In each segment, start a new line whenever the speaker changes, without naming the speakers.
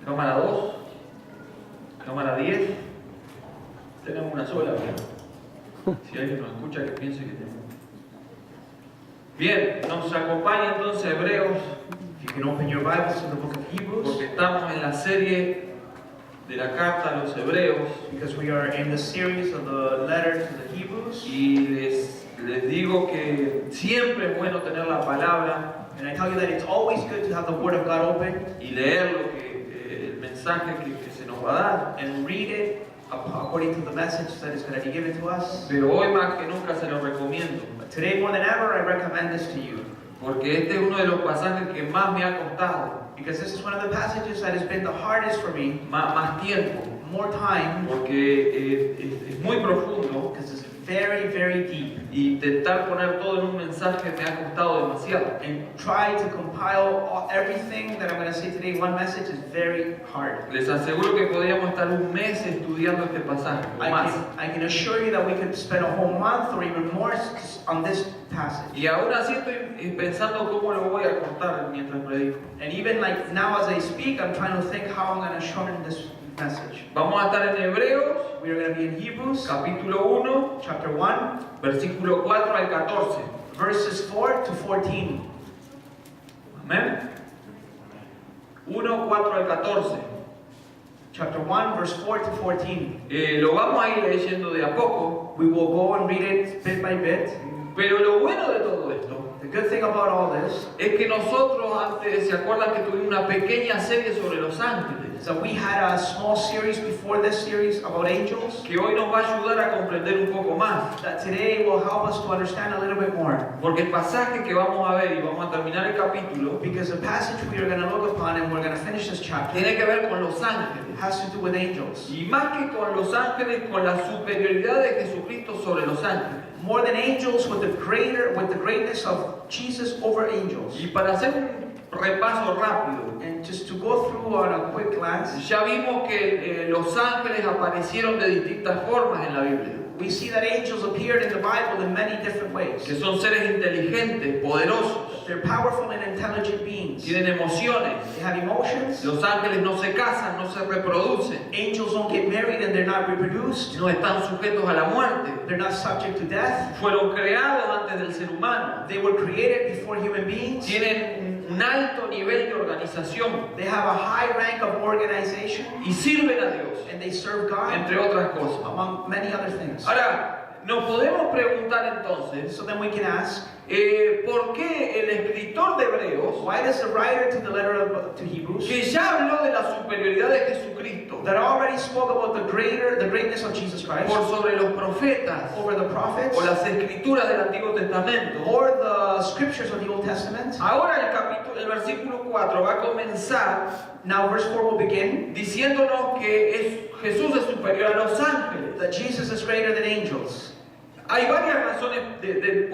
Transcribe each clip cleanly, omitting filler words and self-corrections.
Cámara 2, cámara 10. Tenemos una sola, ¿verdad? Si alguien nos escucha, que piense que tenemos. Bien, nos acompaña entonces Hebreos.
You can open your Bibles to the book of Hebrews,
Porque estamos en la serie de la carta a los Hebreos.
because we are in the series of the letter to the Hebrews.
Y les digo que siempre es bueno tener la palabra
And I tell you that it's always good to have the Word of God open
y leer lo que, el mensaje que se nos va a dar.
and read it according to the message that is going to be given to us.
Pero hoy más que nunca se lo recomiendo.
But today, more than ever, I recommend this to you,
Porque este es uno de los pasajes que más me ha costado.
because this is one of the passages that has been the hardest for me,
Más tiempo.
more time,
Porque es muy profundo.
because it's very, very deep.
Y intentar poner todo en un mensaje me ha costado demasiado.
And try to compile everything that I'm going to say today, one message, is very hard.
Les aseguro que podríamos estar un mes estudiando este pasaje, o más.
I can assure you that we could spend a whole month or even more on this passage.
Y aún así estoy pensando cómo lo voy a contar mientras predico.
And even like now as I speak, I'm trying to think how I'm going to shorten this message.
Vamos a estar en Hebreos,
We are going to be in Hebrews,
capítulo 1,
chapter 1,
versículo 4 al 14.
verses 4 to 14.
Amén. 1, 4 al 14.
Chapter 1, verse 4 to 14.
Lo vamos a ir leyendo de a poco,
We will go and read it bit by bit.
pero lo bueno de todo esto
The good thing about all this
es que nosotros antes, ¿se acuerdan que tuvimos una pequeña serie sobre los ángeles?
is that we had a small series before this series about angels
Que hoy nos va a ayudar a comprender un poco más.
that today will help us to understand a little bit more.
Porque el pasaje que vamos a ver y vamos a terminar el capítulo
Because the passage we are going to look upon and we're going to finish this chapter
tiene que ver con los ángeles.
has to do with angels.
Y más que con los ángeles, con la superioridad de Jesucristo sobre los ángeles.
More than angels, with the greatness of Jesus over angels.
Y para hacer un repaso rápido,
And just to go through on a quick glance,
ya vimos que los ángeles aparecieron de distintas formas en la Biblia.
we see that angels appeared in the Bible in many different ways.
Que son seres inteligentes, poderosos,
They're powerful and intelligent beings.
tienen emociones.
They have emotions.
Los ángeles no se casan, no se reproducen,
Angels don't get married and they're not reproduced.
no están sujetos a la muerte.
They're not subject to death.
Fueron creados antes del ser humano.
They were created before human beings.
Tienen un alto nivel de organización
They have a high rank of organization
y sirven a Dios,
and they serve God,
entre otras cosas.
among many other things.
Ahora, nos podemos preguntar entonces,
So then we can ask,
¿por qué el escritor de Hebreos,
why does the writer to the letter to Hebrews,
que ya habló de la superioridad de Jesucristo
that already spoke about the greatness of Jesus Christ
por sobre los profetas
over the prophets
o las escrituras del Antiguo Testamento,
or the scriptures of the Old Testament,
ahora el versículo 4 va a comenzar
now verse 4 will begin
diciéndonos que Jesús es superior a los ángeles.
that Jesus is greater than angels.
Hay varias razones del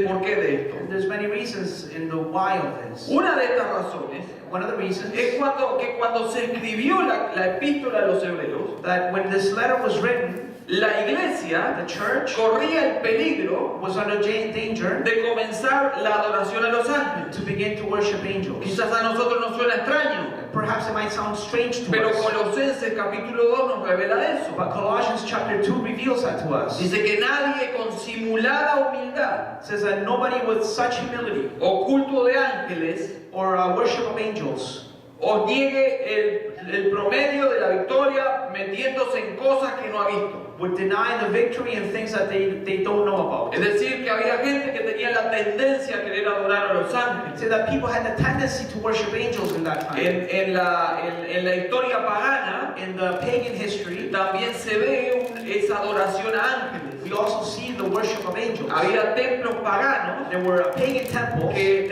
porqué de esto.
And there's many reasons in the why of this.
Una de estas razones
One of the reasons
es cuando se escribió la epístola a los hebreos,
that when this letter was written,
la iglesia
the church
corría el peligro
was under danger
de comenzar la adoración a los ángeles.
to begin to worship angels.
Quizás a nosotros nos suena extraño,
Perhaps it might sound strange to
pero
us,
Colosenses capítulo 2 nos revela eso.
but Colossians chapter 2 reveals that to us.
Dice que nadie con simulada humildad
It says that nobody with such humility
o culto de ángeles
or worship of angels
os niegue el promedio de la victoria metiéndose en cosas que no ha visto.
would deny the victory in things that they don't know about.
Es decir, que había gente que tenía la tendencia a querer adorar a los ángeles.
So that people had the tendency to worship angels in that time.
En la historia pagana
In the pagan history,
también se ve esa adoración a ángeles.
we also see the worship of angels.
Había templos paganos
There were pagan temples
que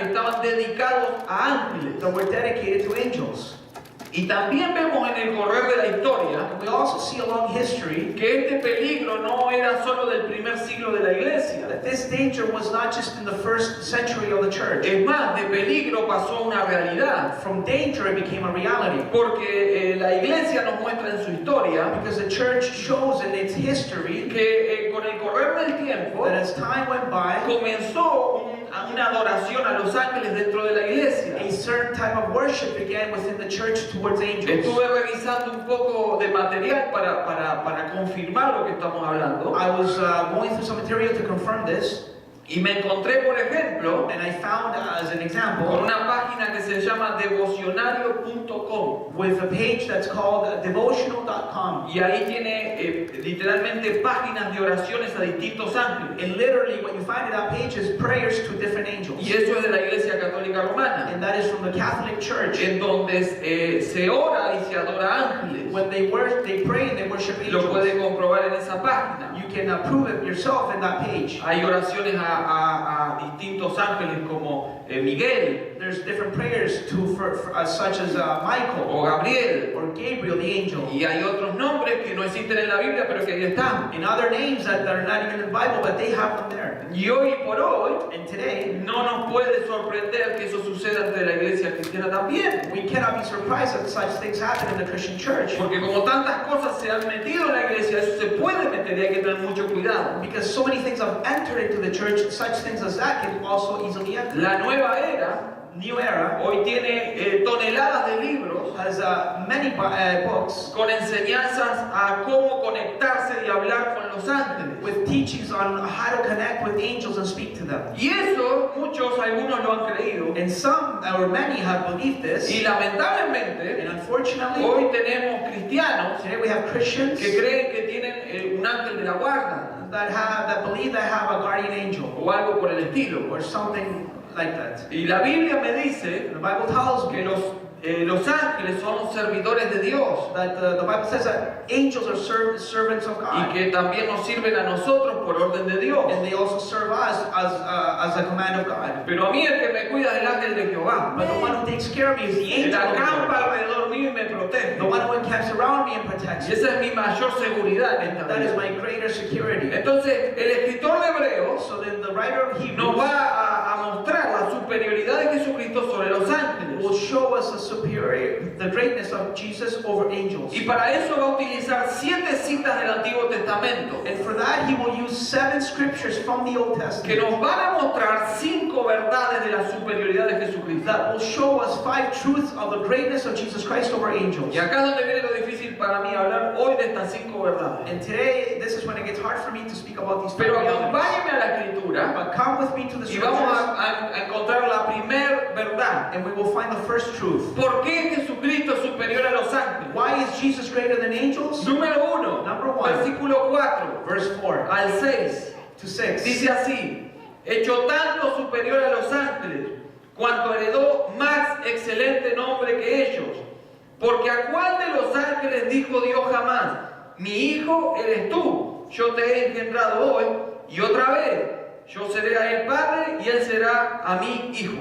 estaban dedicados a ángeles.
that were dedicated to angels.
Y también vemos en el correr de la historia
And we also see along history
que este peligro no era solo del primer siglo de la iglesia.
that this danger was not just in the first century of the church.
Es más, de peligro pasó a una realidad.
From danger it became a reality.
Porque la iglesia nos muestra en su historia
Because the church shows in its history
que con el correr del tiempo
that as time went by,
comenzó una una adoración a los ángeles dentro de la iglesia.
A certain type of worship began within the church towards angels.
Estuve revisando un poco de material para confirmar lo que estamos hablando.
I was going through some material to confirm this,
Y me encontré, por ejemplo,
and I found as an
con
example
una página que se llama devocionario.com.
with a page that's called devotional.com.
Y ahí tiene literalmente páginas de oraciones a distintos ángeles.
And literally, what you find in that page is prayers to different angels.
Y eso es de la Iglesia Católica Romana,
And that is from the Catholic Church.
en donde se ora y se adora ángeles.
When they pray and they worship
Lo
angels.
puede comprobar en esa página.
You can prove it yourself in that page.
Hay oraciones a distintos ángeles como Miguel
There's different prayers such as Michael
o Gabriel.
or Gabriel the angel.
Y hay otros nombres que no existen en la Biblia, pero que ahí están.
And other names that are not even in the Bible, but they have them there.
Y hoy por hoy
And today,
no nos puede sorprender que eso suceda entre la iglesia cristiana también.
we cannot be surprised that such things happen in the Christian church.
Porque como tantas cosas se han metido en la iglesia, eso se puede meter y hay que tener mucho cuidado.
Because so many things have entered into the church, such things as that can also easily enter.
La nueva era
New era
hoy tiene toneladas de libros
has many books
con enseñanzas a cómo conectarse y hablar con los ángeles.
with teachings on how to connect with angels and speak to them.
Y eso algunos lo han creído.
And some or many have believed this.
Y lamentablemente
And unfortunately,
hoy tenemos cristianos
today we have Christians
que creen que tienen un ángel de la guarda
that believe they have a guardian angel
o algo por el estilo.
or something like that.
Y la Biblia me dice
The Bible tells
que
me
los ángeles son servidores de Dios
that the Bible says that angels are servants of
y
God,
que también nos sirven a nosotros por orden de Dios.
and they also serve us as a command of God.
Pero a mí el que me cuida es el ángel de Jehová.
But the one who takes care of me is the
Él
angel of
acampa
God,
alrededor mío y me protege.
the one who encamps around me and protects
Y
me.
esa es mi mayor seguridad en esta
That is
vida.
my greater security.
Entonces, el escritor de Hebreos
So then the writer of
nos
Hebrews
va a mostrar la superioridad de Jesucristo sobre los
will
ángeles.
show us the greatness of Jesus over angels.
Y para eso va a utilizar 7 citas del Antiguo Testamento
And for that, he will use 7 scriptures from the Old
que
Testament
nos van a mostrar 5 verdades de la superioridad de Jesucristo.
that will show us 5 truths of the greatness of Jesus Christ over angels.
Y acá es donde viene lo difícil para mí hablar hoy de estas 5 verdades.
And today, this is when it gets hard for me to speak about these 5
Pero
realities.
acompáñeme a la escritura
But come with me to the
y vamos
scriptures,
a encontrar la primer verdad.
and we will find the first truth.
¿Por qué Jesucristo es superior a los ángeles?
Why is Jesus greater than angels?
Número 1,
Number 1,
versículo 4
verse 4
al 6.
to 6.
Dice así: hecho tanto superior a los ángeles, cuanto heredó más excelente nombre que ellos. Porque a cuál de los ángeles dijo Dios jamás: mi hijo eres tú, yo te he engendrado hoy, y otra vez, yo seré a él padre y él será a mí hijo.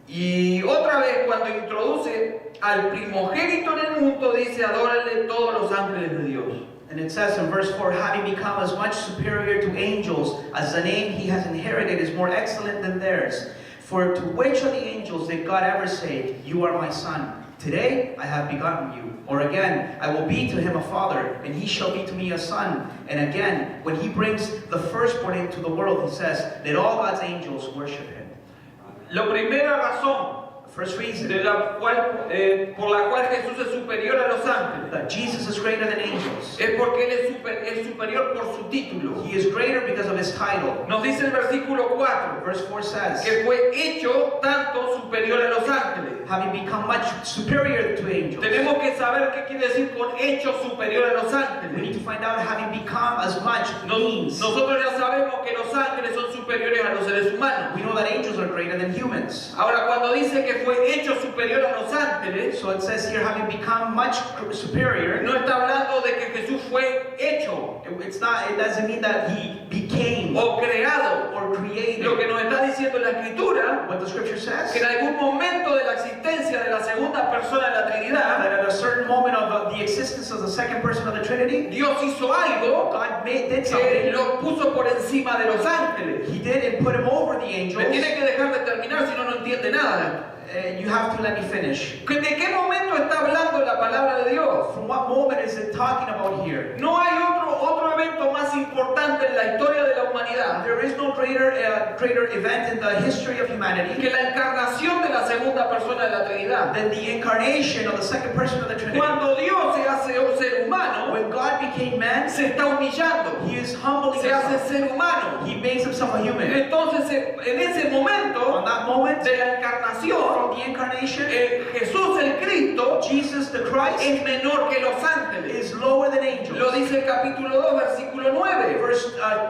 Y otra vez, cuando introduce al primogénito en el mundo, dice: adórenle todos los ángeles de Dios.
And it says in verse 4, having become as much superior to angels as the name he has inherited is more excellent than theirs. For to which of the angels did God ever say, you are my son? Today I have begotten you. Or again, I will be to him a father, and he shall be to me a son. And again, when he brings the firstborn into the world, he says, let all God's angels worship him.
La primera razón
First reason
por la cual Jesús es superior a los ángeles
that Jesus is greater than angels.
es porque Él es superior por su título.
He is greater because of his title.
Nos dice el versículo 4
Verse 4 says,
que fue hecho tanto superior a los ángeles.
having become much superior to angels.
Tenemos que saber qué quiere decir con hecho superior a los
We need
ángeles.
to find out having become as much means.
Nosotros ya sabemos que los ángeles son superiores a los seres humanos.
We know that angels are greater than humans.
Ahora, cuando dice que fue hecho superior a los ángeles,
So it says here, having become much superior.
no está hablando de que Jesús fue hecho
It doesn't mean that he became
o creado.
or created.
Lo que nos está diciendo la Escritura,
What the scripture says,
que en algún momento de la existencia de la segunda persona de la Trinidad,
that at a certain moment of the existence of the second person of the Trinity,
Dios hizo algo
God did
que
something.
lo puso por encima de los ángeles.
He did and put him over the
Me
angels.
tiene que dejar de terminar, si no, no entiende nada.
You have to let me finish.
¿De qué momento está hablando la palabra de Dios?
From what moment is it talking about here?
No hay otro evento más importante en la historia de la humanidad
There is no greater event in the history of humanity
que la encarnación de la segunda persona de la Trinidad.
than the incarnation of the second person of the Trinity.
Cuando Dios se hace un ser humano,
When God became man,
se está humillando,
He is humbling
se hace
himself.
ser humano.
He makes himself a human.
Entonces, en ese momento
On that moment,
de la encarnación,
from the incarnation,
Jesús el Cristo
Jesus the Christ
es menor que los ángeles.
is lower than angels.
Lo dice el capítulo 2, versículo 9.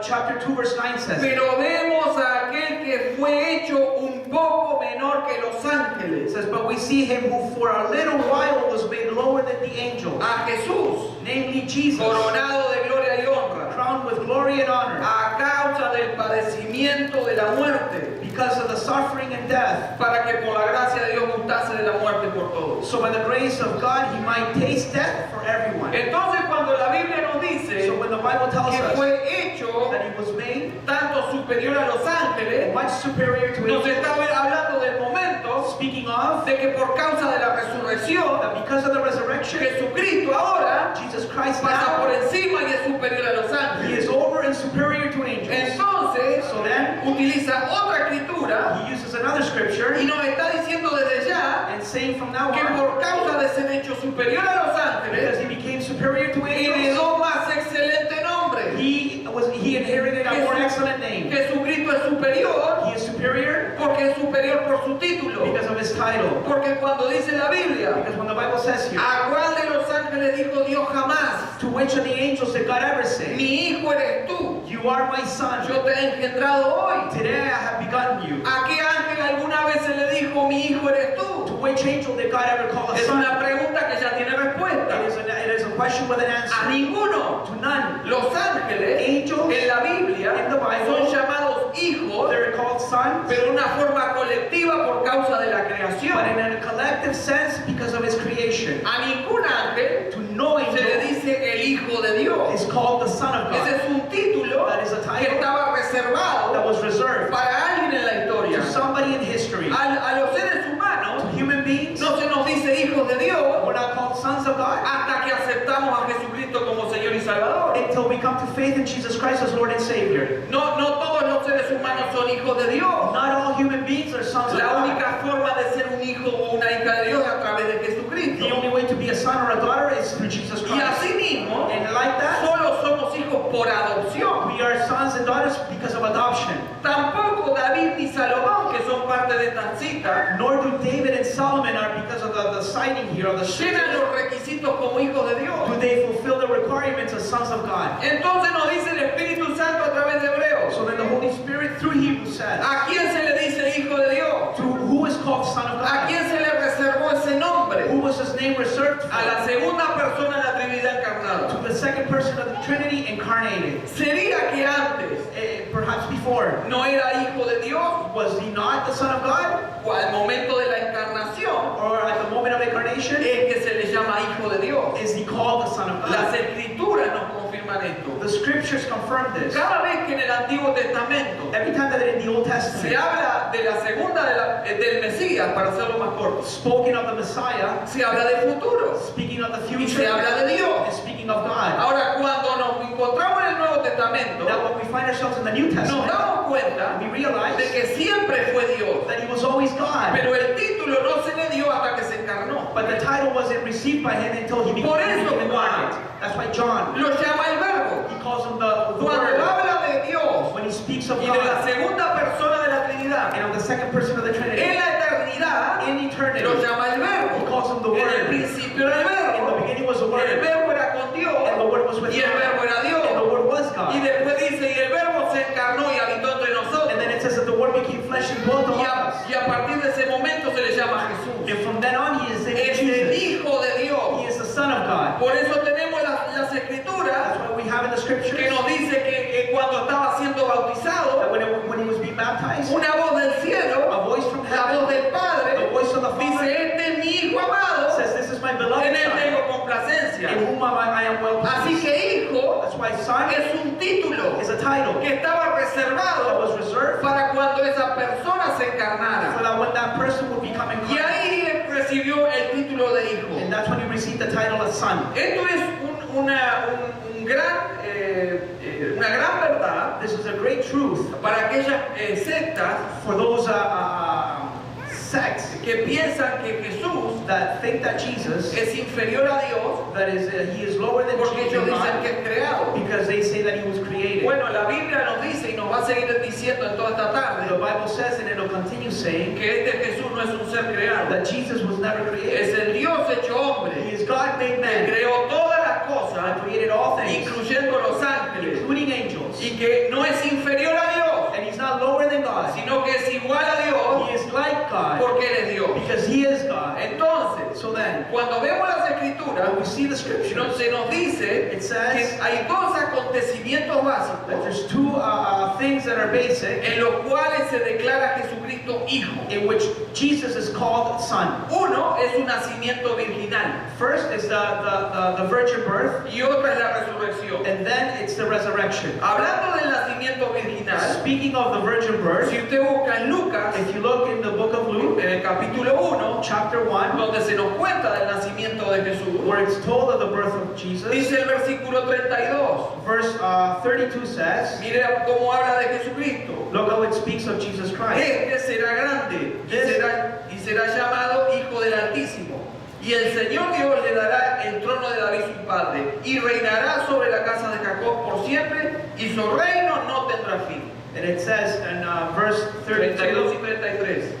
Chapter 2, verse 9 says,
Pero vemos a aquel que fue hecho un poco menor que los
it
ángeles,
says, but we see him who for a little while was made lower than the angels,
a Jesús,
namely Jesus,
coronado de gloria y honra,
crowned with glory and honor,
a causa del padecimiento de la muerte,
because of the suffering and death,
para que por la gracia de Dios gustase de la muerte por todos.
so by the grace of God he might taste death for everyone.
Entonces, cuando la Biblia nos dice
So when the Bible tells
que
us
fue hecho
that he was made
tanto superior a los ángeles,
much superior to
nos
angels,
está hablando del momento
speaking of
de que por causa de la resurrección,
that because of the resurrection,
Jesucristo ahora
Jesus Christ
pasa por
now,
encima y es superior a los
he is
ángeles.
over and superior to angels.
Entonces,
So then,
utiliza otra escritura
he uses another scripture
y nos está diciendo desde ya
and saying from now
que
on,
por causa de ser hecho superior a los
because
ángeles,
he became superior to angels,
heredó más excelente nombre.
he inherited a more excellent name.
Jesucristo es superior
He is superior
porque es superior por su título.
because of his title.
Porque cuando dice la Biblia,
Because when the Bible says here,
¿a cuál de los ángeles dijo Dios jamás?
to which of the angels did God ever say,
Mi hijo eres tú,
you are my son,
yo te he engendrado hoy.
today I have begotten you?
¿A qué ángel alguna vez se le dijo mi hijo eres
To
tú?
which angel did God ever call a
Es
son?
una pregunta que ya tiene respuesta.
It is a question with an
A
answer.
ninguno.
To none.
Los ángeles
Angels
en la Biblia
in the Bible
son llamados hijos,
they're called sons,
pero de una forma colectiva por causa de la
but
creación.
in a collective sense because of his creation.
A ningún ángel
To no
se le
angel
dice el hijo de Dios.
is called the Son of
Ese
God.
es un título
That is a
que
title
estaba
that
reservado
was reserved
para alguien en la historia.
to somebody in history.
A los seres humanos
To human beings,
no se nos dice hijos de Dios
we're not called sons of God
hasta que aceptamos a Jesucristo como Señor y Salvador.
until we come to faith in Jesus Christ as Lord and Savior.
No todos los seres humanos son hijos de Dios.
Not all human beings are sons of
La
God.
única forma de ser un hijo o una hija de Dios es a través de
The
Jesucristo.
only way to be a son or a daughter is through Jesus
Y
Christ.
asimismo,
And like that,
solo somos hijos por adopción.
we are sons and daughters because of adoption.
Tampoco David ni Salomón, que son parte de esta cita,
Nor do David and Solomon are because of the citing here of the
llenan
scriptures.
los requisitos como hijos de Dios.
Do they fulfill the requirements as sons of God?
Entonces nos dice el Espíritu Santo a través de Hebreos.
So then the Holy Spirit through Hebrews says,
¿A quién se le dice hijo de Dios?
to who is called son of
¿A
God?
quién se le reservó ese nombre?
Who was his name reserved
A la
for?
segunda persona de la Trinidad encarnada.
To the second person of the Trinity incarnated.
¿Sería que antes
Perhaps before,
no era hijo de Dios?
was he not the son of God?
O al momento de la encarnación
Or at the moment of incarnation,
es que se le llama hijo de Dios.
is he called the son of
Las
God?
escrituras nos confirman esto.
The scriptures confirm this.
Cada vez que en el Antiguo Testamento
Every time that in the Old
se
Testament
habla de la segunda del Mesías, para hacerlo más corto,
spoken of the Messiah,
se habla de futuro
speaking of the
y se
future,
habla de Dios.
and speaking of God.
Ahora, cuando nos encontramos en el Nuevo Testamento,
Now when we find ourselves in the New
nos
Testament,
damos cuenta
we realize
de que siempre fue Dios,
that he was always God.
pero el título no se le dio hasta que se encarnó.
But the title wasn't received by him until he
Por
became
eso
incarnate. That's why John,
Lo llama el Verbo.
he calls him the
Cuando
Word.
habla de Dios
When he speaks of
y de la
God
segunda persona de la Trinidad,
and of the second person of the
en
Trinity,
la eternidad
in eternity,
lo llama el Verbo.
he calls him the
En el
Word.
principio era el
In the
Verbo.
beginning was the
El
Word,
Verbo era con Dios
and the Word was with
y el
God,
Verbo era
and the
Dios.
Word was
Y
God.
después dice, y el Verbo se encarnó y habitó entre nosotros.
And then it says that the Word became flesh and dwelt among us.
Y a partir de ese momento se le llama Jesús.
And from then on, he is named
Es el
Jesus.
Hijo de
He
Dios.
is the Son of God.
Por eso tenemos las escrituras
That's why we have in the scriptures
que nos dice que cuando estaba siendo
that
bautizado,
when he was being baptized,
una voz del cielo,
a voice from
la
heaven,
voz del
the
Padre,
voice of the
dice,
Father,
este es mi Hijo amado,
says, "This is my
en
beloved
él
Son,
tengo complacencia.
in whom I am well
Así
pleased."
que hijo
That's why Son
es un título
is a title
que estaba
that
reservado
was reserved
para cuando esa persona se
so
encarnara.
that when that person would become
Y
incarnate,
ahí él recibió el título de hijo.
and that's when he received the title of Son.
Esto es un una gran verdad
This is a great truth
para aquellas sectas
for those sects
que piensan que Jesús
that think that Jesus,
es inferior a Dios
that is, he is lower than
porque ellos dicen
God
que es creado.
because they say that he was created.
Bueno, la Biblia nos dice y nos va a seguir diciendo en toda esta
The
tarde
Bible says, and it'll continue saying,
que este Jesús no es un ser creado,
that Jesus was never created.
es el Dios hecho
He
hombre
is God made
que
man,
creó todas las cosas,
and created all things,
incluyendo los ángeles,
including angels.
y que no es inferior a Dios,
And he's not lower than God.
sino que es igual a Dios
He is like God
porque Él es Dios.
because he is God.
Entonces,
So then,
cuando vemos las escrituras,
when we see the scriptures,
se nos dice
it says
que hay dos acontecimientos
that
básicos
there's two things that are basic
en los cuales se declara a Jesucristo hijo.
in which Jesus is called Son.
Uno es un nacimiento virginal
First is the virgin birth,
y otra es la resurrección.
and then it's the resurrection.
Hablando del nacimiento virginal,
Speaking of the virgin birth,
si usted busca en Lucas,
if you look in the book of Luke,
en el capítulo 1,
chapter 1,
donde se nos cuenta del nacimiento de Jesús,
where it's told of the birth of Jesus,
dice el versículo 32.
verse 32 says,
Mire cómo habla de Jesucristo.
look how it speaks of Jesus Christ.
Este será grande y será llamado Hijo del Altísimo. Y el Señor Dios le dará el trono de David su padre, y reinará sobre la casa de Jacob por siempre, y su reino no tendrá fin.
And it says in verse
32 y
32,
33.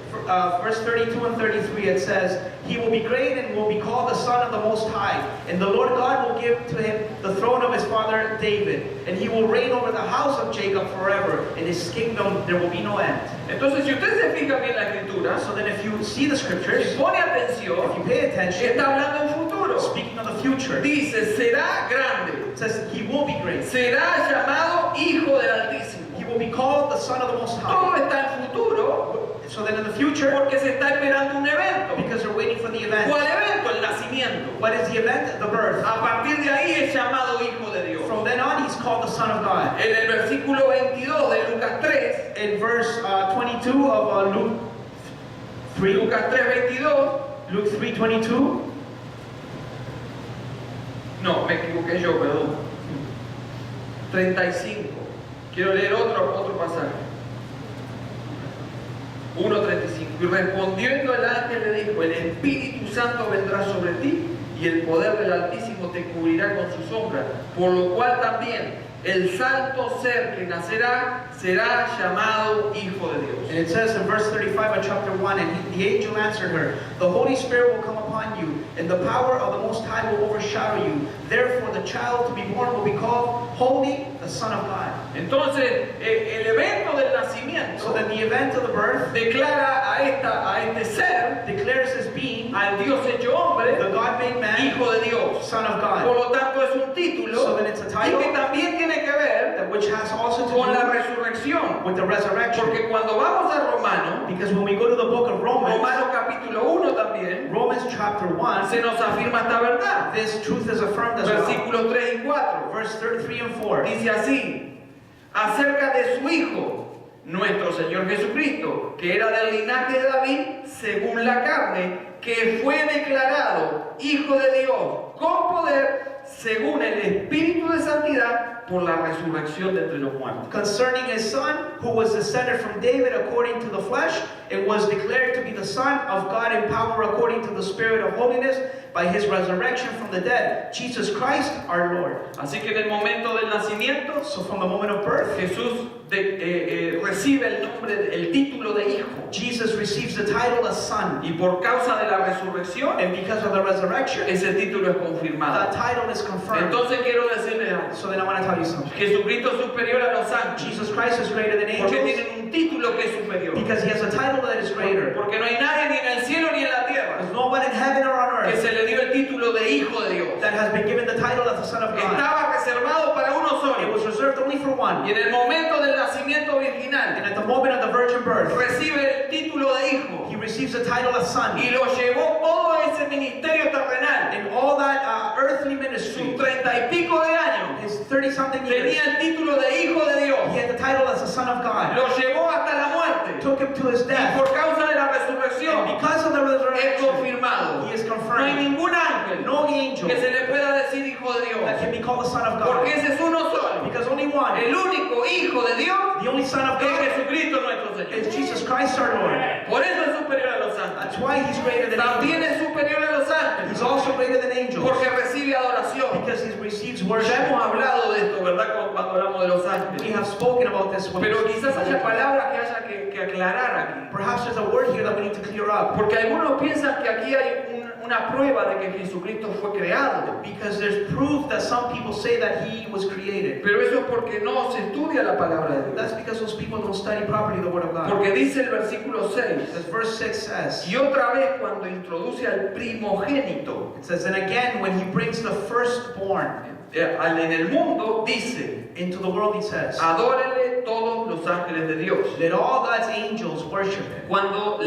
verse 32 and 33, it says, he will be great and will be called the Son of the Most High. And the Lord God will give to him the throne of his father David. And he will reign over the house of Jacob forever. In his kingdom there will be no end.
Entonces, si usted se fija bien la escritura,
So then if you see the scriptures,
si pone atención,
if you pay attention,
está hablando en futuro.
speaking of the future,
Dice, será grande,
it says he will be great.
será llamado Hijo del Altísimo.
He will be called the Son of the Most
Todo
High.
está en futuro
So then in the future,
porque se está esperando un evento.
because they're waiting for the event.
¿Cuál evento? El nacimiento.
What is the event? The birth.
A partir de ahí es llamado Hijo de Dios.
From then on, he's called the Son of God.
En el versículo 22 de Lucas 3,
In verse 22 of Luke 3,
Lucas 3:22,
Luke 3:22.
no, me equivoqué yo, perdón. 35. Quiero leer otro pasaje. 1:35. Y respondiendo el ángel le dijo, el Espíritu Santo vendrá sobre ti y el poder del Altísimo te cubrirá con su sombra, por lo cual también el santo ser que nacerá será llamado Hijo de Dios.
And it says in verse 35 of chapter 1, and the angel answered her, the Holy Spirit will come upon you, and the power of the Most High will overshadow you. Therefore the child to be born will be called Holy, the Son of God.
Entonces, el evento del nacimiento
So then the event of the birth
declara a este ser,
declares his being
al Dios hecho hombre,
the God-made man,
Hijo de Dios.
Son of
Por
God,
lo tanto, es un título
So then it's a
y
title
que también tiene que ver
that which has also to
con la
do
resurrección.
with the resurrection.
Porque cuando vamos a Romano,
Because when we go to the book of Romans,
Romano capítulo 1 también,
Romans chapter 1,
se nos afirma esta verdad.
this truth is affirmed as well.
Versículos 3 y 4.
Verse 33 and 4.
Dice así, acerca de su Hijo, nuestro Señor Jesucristo, que era del linaje de David, según la carne, que fue declarado Hijo de Dios, con poder, según el Espíritu de Santidad, por la resurrección de entre los muertos.
Concerning his son, who was descended from David according to the flesh, and was declared to be the Son of God in power according to the Spirit of holiness, by his resurrection from the dead, Jesus Christ our Lord.
Así que en el momento del nacimiento,
So from the moment of birth,
Jesús recibe el nombre, el título de Hijo.
Jesus receives the title of Son.
Y por causa de la resurrección,
And because of the resurrection,
ese título es confirmado.
that title is confirmed.
Entonces quiero decirles algo.
So then I want to tell you something.
Jesucristo es superior a los ángeles.
Jesus Christ is greater than
Porque
angels
tienen un título que es superior.
because he has a title that is greater.
Porque no hay nadie ni en el cielo ni en la tierra
There's no one in heaven or on
que
earth
se le dio el título de Hijo de Dios.
that has been given the title of the Son of God.
Estaba reservado para uno
It
solo.
was reserved only for one.
Y en el momento del nacimiento
And
virginal
at the moment of the virgin birth,
recibe el título de Hijo
he receives the title of Son.
y lo llevó todo ese ministerio terrenal.
In all that earthly ministry,
Sus 30 y pico de años
his 30-something years,
tenía el título de Hijo de Dios.
he had the title as the Son of God.
Lo llevó hasta la muerte.
Took him to his
Y
death.
por causa de la
And
resurrección
because of the
es
resurrection,
confirmado.
he is
No hay
confirmed.
ningún ángel
No angel
que se le pueda decir Hijo Hijo de
that
Dios.
can be called the Son of God.
Porque ese es uno solo.
Because only one,
El único Hijo de Dios
the only Son of
es
God,
Jesucristo nuestro Señor.
is Jesus Christ our Lord.
Por eso es superior a los ángeles.
That's why he's greater than
También
angels.
es superior a los ángeles.
He's also greater than angels
Porque recibe adoración.
because he receives
Ya
worship.
hemos hablado de esto, ¿verdad? Cuando hablamos de los
We
ángeles.
have spoken about this one.
Pero quizás haya palabras que haya que aclarar aquí.
Perhaps there's a word here that we need to clear up.
Porque algunos piensan que aquí hay una prueba de que Jesucristo fue creado.
Because there's proof that some people say that he was created.
Pero eso es porque no se estudia la palabra de Dios.
That's because those people don't study properly the Word of God.
Porque dice el versículo 6.
As verse 6 says,
Y otra vez cuando introduce al primogénito
it says, and again when he brings the firstborn
en el mundo, dice,
into the world, he says,
adórenle todos los ángeles de Dios.
let all God's angels worship him.
Cuando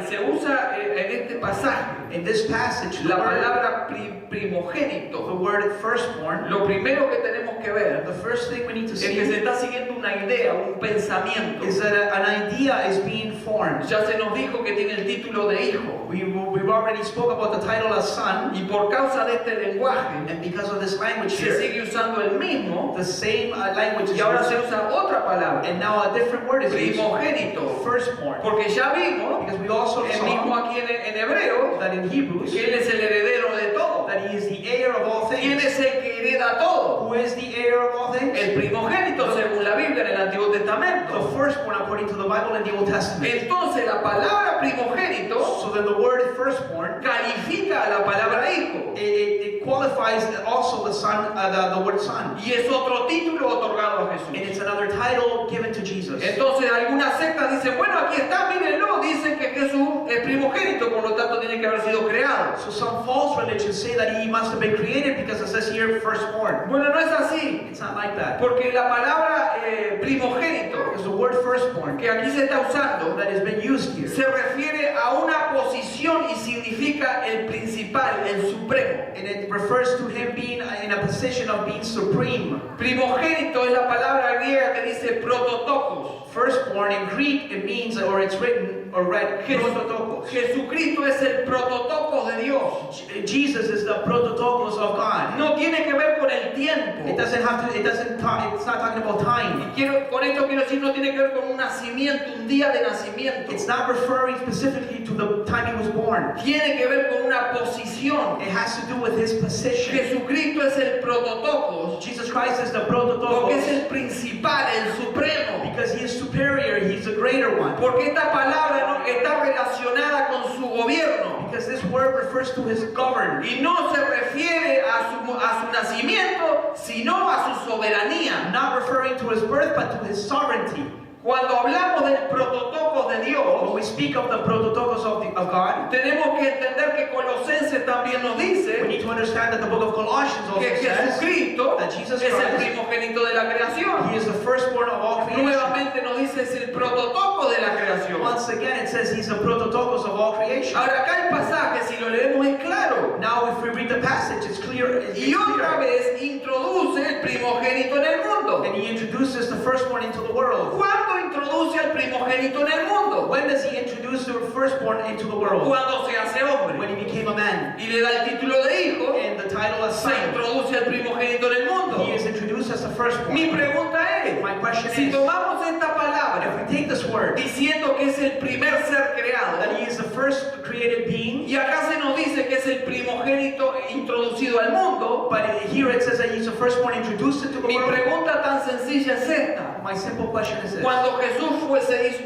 se usa en este pasaje
In this passage,
la palabra primogénito,
the word firstborn,
lo primero que tenemos que ver
the first thing we need to
es que
see
se está siguiendo una idea, un pensamiento.
is that an idea is being formed.
Ya se nos dijo que tiene el título de hijo.
We've already spoke about the title as son,
Y por causa de este lenguaje
and because of this language
se
here,
sigue usando el mismo
the same language is
y ahora se
used,
usa otra palabra,
and now a different word is used,
primogénito.
firstborn.
Porque ya vimos,
Because we also
el mismo
saw
aquí en hebreo,
that in Hebrews,
que él es el heredero de todo.
that he is the heir of all
¿Quién
things.
es el que hereda todo?
Who is the heir of all things?
El primogénito según la Biblia en el Antiguo
The
Testamento.
firstborn according to the Bible in the Old Testament.
Entonces la palabra primogénito
So then the word firstborn,
califica a la palabra hijo.
it qualifies also the son, the word son.
Y es otro título otorgado a
And
Jesús.
it's another title given to Jesus.
Entonces algunas sectas dicen, bueno, aquí está, mírenlo, dicen que Jesús es primogénito, por lo tanto tiene que haber sido creado.
So some false religions say that he must have been created because it says here firstborn.
Bueno, no es así,
It's not like that.
porque la palabra primogénito,
Because the word firstborn
que aquí se está usando,
that has been used here,
se refiere a una posición y significa el principal, el supremo.
and it refers to him being in a position of being supreme.
Primogénito es la palabra griega que dice prototokos.
Firstborn in Greek, it means, or it's written or read, prototokos.
Jesucristo es el prototokos de Dios.
Jesus is the prototokos of God.
No tiene que ver con el tiempo.
It doesn't have to, it's not talking about time.
Con esto quiero decir, no tiene que ver con un nacimiento, un día de nacimiento.
It's not referring specifically to the time he was born.
Tiene que ver con una posición.
It has to do with his position.
Jesucristo es el prototokos,
Jesus Christ is the
porque es
prototokos
el principal, el supremo.
because he is superior, he's the greater one.
Porque esta palabra no está relacionada con su gobierno.
Because this word refers to his government.
Y no se refiere a su nacimiento, sino a su soberanía.
Not referring to his birth, but to his sovereignty.
Cuando hablamos del prototokos de
When
Dios,
we speak of the prototokos of God,
tenemos que entender que Colosenses también nos
we
dice
need to understand that the book of Colossians also
que
says
Jesucristo
that Jesus
es el
Christ,
primogénito de la creación.
he is the firstborn of all creation.
Nuevamente nos dice es el prototoco de la creación.
Once again, it says he's the prototokos of all creation.
Ahora acá el pasaje, si lo leemos, es claro.
Now, if we read the passage, it's clear. It's
Y otra
clear.
vez introduce el primogénito en el mundo.
And he introduces the firstborn into the world.
¿Cuándo introduce al primogénito en el mundo?
When does he introduce the firstborn into the world?
Cuando se hace hombre
When he became a man.
y le da el título de hijo,
And the title as
se
son.
introduce al primogénito en el mundo.
He is introduced as the firstborn.
Mi pregunta es,
My question
si
is,
tomamos esta palabra
if we take this word,
diciendo que es el primer ser creado,
that he is the first created being,
y acá se nos dice que es el primogénito introducido al mundo,
but here it says that he's the firstborn introduced into the
mi
world.
pregunta tan sencilla es esta.
My simple question is this.
Cuando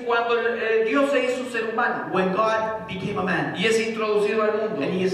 cuando Dios se hizo ser humano
When God became a man,
y es introducido al mundo,
and he is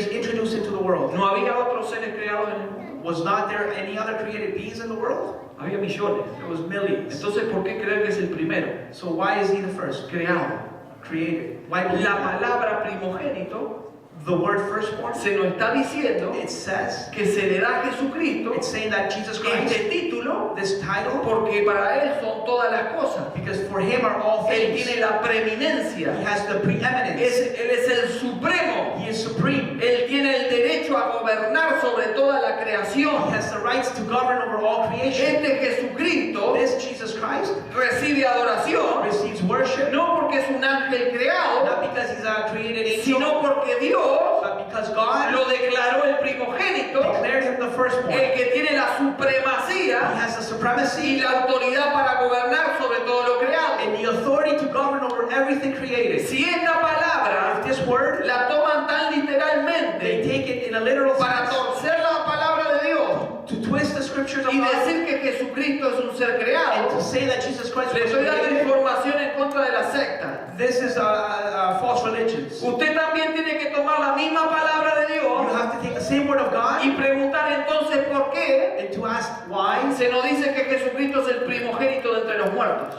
introduced into the world,
¿no había otros seres creados en el mundo?
was not there any other created beings in the world?
Había millones.
There was millions.
Entonces, ¿por qué creer que es el primero
So why is he the first
creado?
created? Why believe
La
that?
palabra primogénito
The word firstborn,
se nos está diciendo
it says,
que se le da a Jesucristo
it's saying that Jesus Christ,
este título
this title,
porque para Él son todas las cosas.
because for him are all
Él
things.
tiene la
He
preeminencia.
has the preeminence.
Él es el supremo.
He is supreme.
Él tiene el derecho a gobernar sobre toda la
He
creación.
has the rights to govern over all creation.
Este Jesucristo
This Jesus Christ
recibe adoración
receives worship,
no porque es un ángel creado,
not because he's a created angel,
sino porque Dios
but Because God
lo declaró el primogénito,
declared him the firstborn.
el que tiene la
He
supremacía
has the
y
supremacy
la autoridad para gobernar sobre todo lo creado.
and the authority to govern over everything created.
Si esta palabra
If this word,
la toman tan
they
literalmente
take it in a literal
para
sense,
torcer la palabra de Dios
to twist the scriptures of
y
God,
decir que Jesucristo es un ser
and to
creado,
say that Jesus Christ
le
was
estoy dando
created,
información en contra de la secta.
this is false religions.
Usted también tiene que tomar la misma palabra de
You
Dios
have to take the same word of God
y preguntar entonces por qué
and to ask why,
se nos dice que Jesucristo es el primogénito de entre los muertos.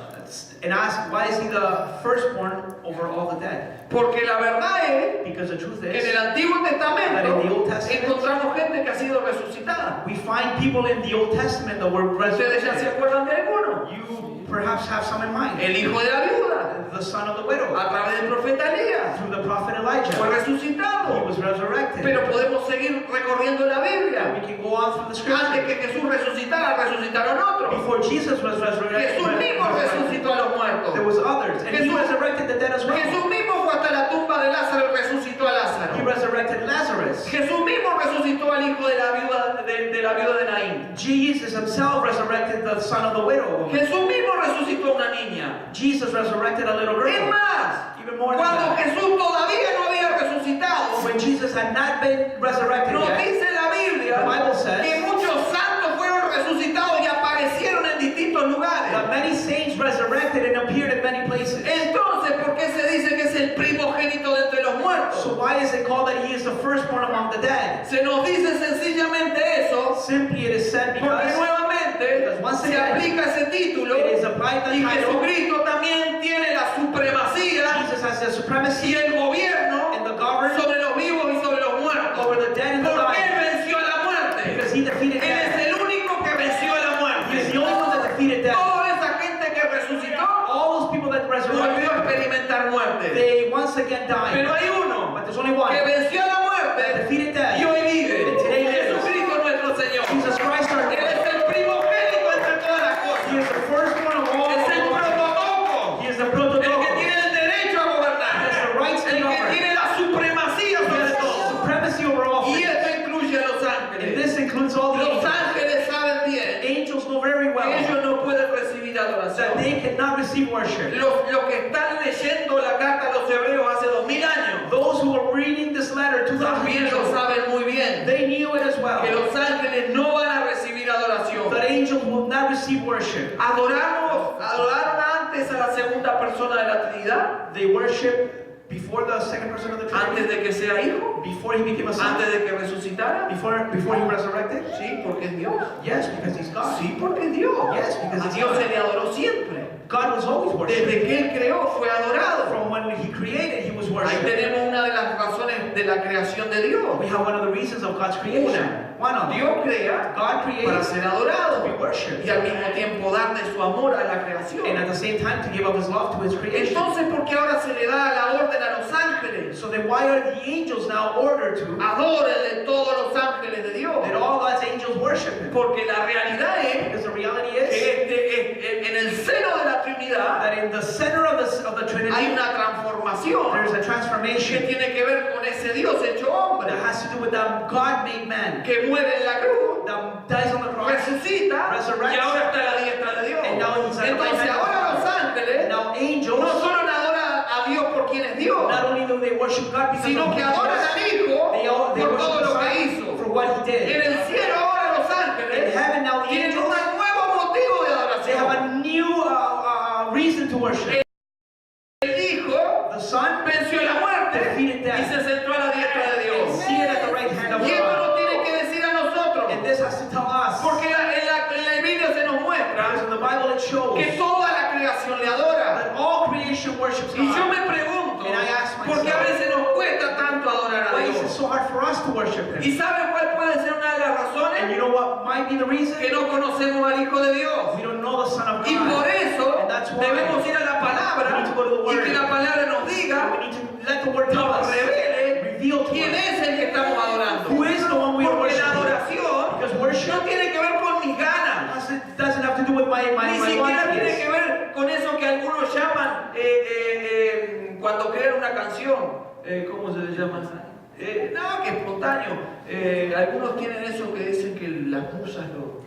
and ask why is he the firstborn over all the dead?
Porque la verdad es
Because the truth
que en
is,
el Antiguo
that in the
Testamento
Old Testament,
encontramos gente que ha sido resucitada.
we find people in the Old Testament that were
¿Ustedes ya se
resurrected.
acuerdan de alguno?
You perhaps have some in mind.
El hijo de la viuda,
The son of the widow,
a través del profeta Elías,
through the prophet
fue
Elijah, he
resucitado.
was resurrected.
Pero podemos seguir recorriendo la Biblia.
We can go on through the
Antes
scripture.
que Jesús resucitara, resucitaron otros.
Before Jesus was resurrected,
Jesús mismo resucitó a los muertos.
there was others, and he
Jesús-
resurrected the dead as well.
Jesús mismo fue hasta la tumba de Lázaro y resucitó a
He
Lázaro.
resurrected Lazarus.
Jesús mismo resucitó al hijo de la viuda de Naín.
Jesus himself resurrected the son of the widow.
Jesús mismo resucitó a una niña.
Jesus resurrected a little
Es
girl.
más,
Even more than
cuando
that.
Jesús todavía no había resucitado,
When Jesus had not been resurrected
nos
yet,
dice la Biblia
The Bible says-
que muchos santos fueron resucitados y aparecieron en distintos lugares.
that many saints resurrected and appeared in many places.
Entonces, ¿por qué se dice que es el primogénito de entre los muertos?
So why is it called that he is the firstborn among the dead?
Se nos dice sencillamente eso
Simply it is said
porque
because
nuevamente
because once
se
again,
aplica ese título
it is applied the
y
title.
Jesucristo también tiene la supremacía
Jesus has the
y
supremacy
el gobierno
and the government
sobre los vivos y sobre los muertos.
over the dead and the
Porque Él
alive.
venció a la muerte.
Because he defeated
Él es
death.
el único que venció a la
He is
muerte.
the only one that defeated death.
Toda esa gente que resucitó
All those people that
volvió
resurrected,
a experimentar muerte.
they once again died.
Pero hay uno
But there's only one
que venció a la
that
muerte
defeated
y
death.
hoy vive.
And today lives.
Jesucristo nuestro Señor.
Jesus Christ our
Él
Lord.
es el primogénito entre todas las
He
cosas.
is the firstborn of all.
Es el prototipo.
He is the
El
prototype.
que tiene el derecho a gobernar.
He has the rights to
El que
govern.
tiene la supremacía
He
sobre
has the
todo.
supremacy over all
Y
things.
esto incluye a los
And
ángeles.
this includes all the
Los
angels.
ángeles saben bien
Angels know very
que
well
ellos no pueden recibir
that
adoración.
they cannot receive worship.
Los que están leyendo la carta a los hebreos hace 2000 años
Those who are reading this letter 2,000
también
years
lo
ago,
saben muy bien.
they knew it as well.
Que los ángeles no van a recibir adoración.
That angels will not receive worship.
Adoraron antes a la segunda persona de la Trinidad,
They worship before the second person of the
antes
Trinity,
de que sea hijo,
before he became a son,
antes de que resucitara.
before he resurrected.
Sí, porque es Dios.
Yes, because he's God.
Sí, porque es Dios.
Yes, because
A
it's
Dios
God.
se le adoró siempre.
God was always worshipped.
Desde que Él creó fue adorado.
From when he created, he was
Ahí
worshipped.
tenemos una de las razones de la creación de Dios.
We have one of the reasons of God's creation. One of them.
Dios crea
God
para
created
ser
to
adorado
be worshipped.
y al mismo tiempo darle su amor a la creación.
And at the same time to give up his love to his creation.
Entonces, ¿por qué ahora se le da la orden a los ángeles?
So then why are the angels now ordered to
Adórenle todos los ángeles de Dios.
that all God's angels worship him?
Porque la realidad es
Because the reality is
que en el seno de la Trinidad
that in the center of the
hay
Trinity
una transformación
there's a
que
transformation
tiene que ver con ese Dios hecho hombre,
that has to do with that God-made man
que muere en la cruz,
that dies on the cross.
resucita
Resurrects.
y ahora está a la diestra de Dios.
And now he's at the right
Entonces
hand of
ahora los
God.
ángeles
And now angels
no solo adoran a Dios por quien es Dios,
not only do they worship God because
sino
of
que
who he
adoran
is,
al Hijo
they
por
worship
todo
the
lo que
Son
hizo.
for what he
En
did.
el cielo ahora los
In
ángeles
heaven now the
tienen un
angels
nuevo motivo de
they have
adoración.
a new reason to worship.
El Hijo
The Son
venció la muerte
defeated
y
death
se sentó a la diestra de
and
Dios.
seated at the right hand of
Y esto
God.
nos tiene que decir a nosotros,
And this has to tell us
porque en la Biblia se nos
because
muestra
in the Bible it shows
que toda la creación le adora.
that all creation worships
Y yo
God.
me pregunto,
And I ask
¿por qué a
myself,
veces nos cuesta tanto adorar a
why is it
Dios?
so hard for us to worship Him?
¿Y sabe cuál puede ser una de las
And you
razones?
know what might be the reason?
Que no conocemos al Hijo de Dios.
We don't know the Son of
Y por
God.
eso
And that's why
debemos ir a la palabra
we need to go to the
y
Word.
que la palabra nos
We
diga,
need to let the Word tell
nos
us,
revele
reveal to
quién
us
es el que estamos adorando.
who is the one we are
Porque la
worshiping.
adoración
Because worship
no tiene que ver con mis ganas,
doesn't have to do with my
ni siquiera tiene
wantedness.
que ver con eso que algunos llaman cuando crean una canción, ¿cómo se le llama? No, que espontáneo. Algunos tienen eso que dicen que las musas lo...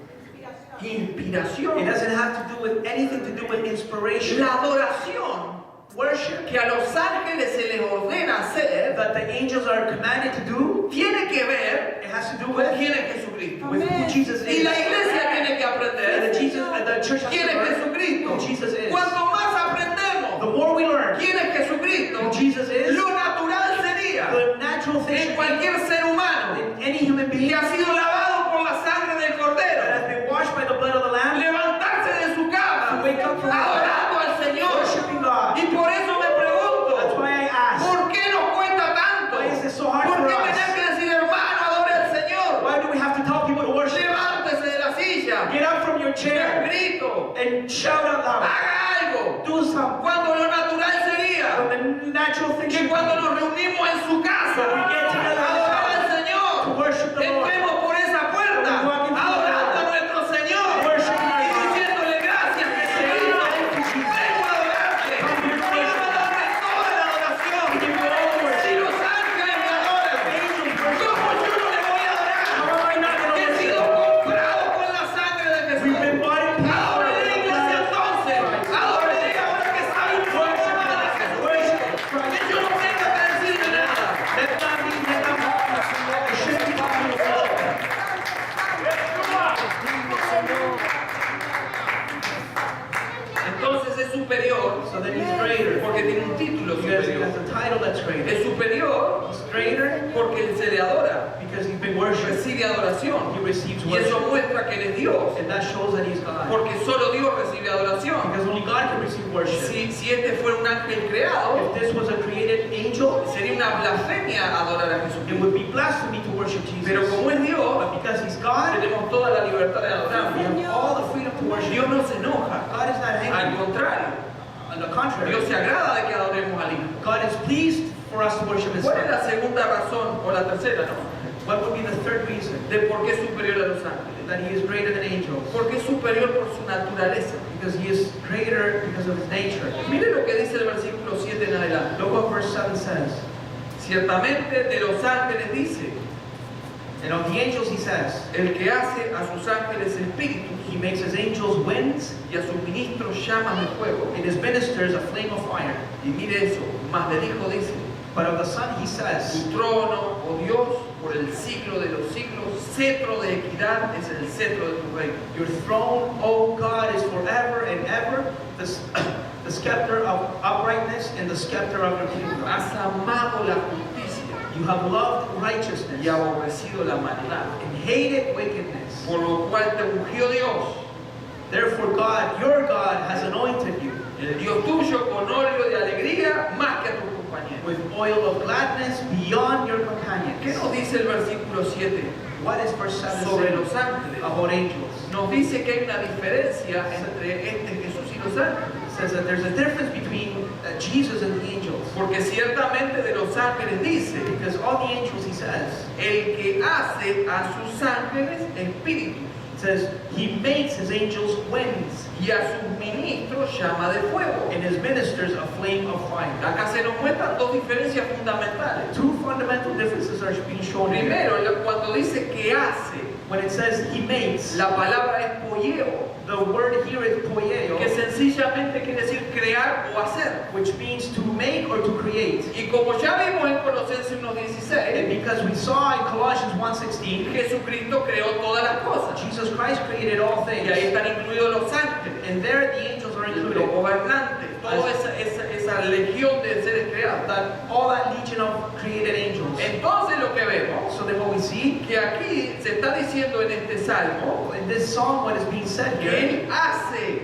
Inspiración.
It doesn't have to do with anything to do with inspiration.
La adoración,
Worship
que a los ángeles se les ordena hacer,
that the angels are commanded to do,
tiene que ver
it has to do
con
with
quién es Jesucristo.
who Jesus
Y
is.
la iglesia tiene que
And
aprender
the church has
quién
to
es
learn
Jesucristo.
who Jesus is.
Cuanto más
The
aprendemos
more we learn
quién es Jesucristo,
who Jesus is,
lo natural sería
the natural thing
en cualquier ser humano
in any human being
que ha
that
sido lavado por la sangre del Cordero,
has been washed by the blood of the Lamb,
levantarse de su cama,
to wake up from
adorando al Señor.
worshiping God.
Y por eso me
That's
pregunto,
why I ask,
¿por qué nos cuesta tanto?
why is it so hard
¿Por
for
qué
us?
tener que decir, hermano, adore al Señor?
Why do we have to tell people to worship?
Levántese de la silla,
Get up from your
dé un
chair
grito,
and shout out loud.
haga algo.
Do something.
Cuando lo natural sería
The natural thing
que
should
cuando
be
nos reunimos en su casa,
when we get together
a adorar al
to
Señor,
worship the Lord.
entremos por esa puerta,
When we walk into the
adorando a
door,
nuestro Señor
worshiping our
y
God.
diciéndole gracias que se
Saying
hizo.
thank you, Jesus.
Vengo a adorarte. Vengo a darle toda la adoración.
Give you all the worship.
Si los ángeles me adoran,
Angels worship.
¿cómo yo no le voy a adorar?
How am I not
Que
going
he
to
sido
worship?
comprado con la sangre de Jesús.
We've been bought in peace.
Adore la iglesia entonces. Adore ahora que saben cómo se llama de Jesús.
Worship
Que
Christ.
yo no tenga que decirle nada.
Let not be, let not be. It should be possible.
Entonces es superior
So then he's greater.
porque tiene un título
Because he
superior.
has a title that's greater.
Es superior
He's greater
porque se le adora,
because he's been worshipped.
recibe adoración.
He receives
Y eso
worship.
muestra que Él es Dios,
And that shows that he's God.
porque solo Dios recibe adoración.
Because only God can receive worship.
Si este fuera un ángel creado,
If this was a created angel,
sería una blasfemia adorar a
it
Jesucristo.
would be blasphemy to worship
Pero
Jesus.
como es Dios,
But because he's God,
tenemos toda la libertad de
we
adorarlo.
have all the freedom to worship.
Dios no se enoja,
God is not
al
angry.
contrario,
On the contrary,
Dios se agrada de que adoremos al Hijo.
God is pleased for us to worship His
¿Cuál es
Son.
la segunda razón, o la tercera, no?
What would be the third reason
De por qué es superior a los ángeles?
that He is greater than angels?
Porque es superior por su naturaleza.
Because He is greater because of His nature.
Mire lo que dice el versículo 7 en adelante.
Look what verse 7 says.
Ciertamente de los ángeles dice,
And of the angels He says,
el que hace a sus ángeles espíritus
He makes His angels winds
y a sus ministros llamas de fuego.
and His ministers a flame of fire.
Y mire eso, más del Hijo dice,
But of the Son He says,
tu trono, oh Dios, por el siglo de los siglos, cetro de equidad es el cetro de tu reino.
Your throne, O God, is forever and ever. The scepter of uprightness and the scepter of your kingdom.
Has amado la justicia
You have loved righteousness
y aborrecido la maldad,
and hated wickedness.
por lo cual te ungió Dios,
Therefore God, your God, has anointed you
el Dios tuyo, con óleo de alegría más que a tus compañeros.
with oil of gladness beyond your
¿Qué
companions.
nos dice el versículo 7
What is verse 7
sobre
saying
los ángeles?
about angels?
Nos dice que hay una diferencia entre este Jesús y los ángeles.
It says that there's a difference between Jesus and the angels.
Porque ciertamente de los ángeles dice,
Because all the angels, he says,
el que hace a sus ángeles espíritus
it says, he makes his angels winds
y a sus ministros llama de fuego.
and his ministers a flame of fire.
Acá se nos muestran dos diferencias fundamentales.
Two fundamental differences are being shown here.
Primero, cuando dice que hace,
When it says he makes,
la palabra es poieo,
the word here is poieo,
que sencillamente quiere decir crear o hacer.
which means to make or to create.
Y como ya vimos en Colosenses
And
1:16,
because we saw in Colossians 1:16,
Jesucristo creó todas las cosas.
Jesus Christ created all
Y
things.
ahí están incluidos los ángeles,
And there the angels are
los
included.
gobernantes, toda esa legión de seres creados.
That all that legion of created angels.
Entonces lo que vemos,
So then what we see
que aquí se está diciendo en este salmo,
in this psalm, what is being said
que
here,
Él hace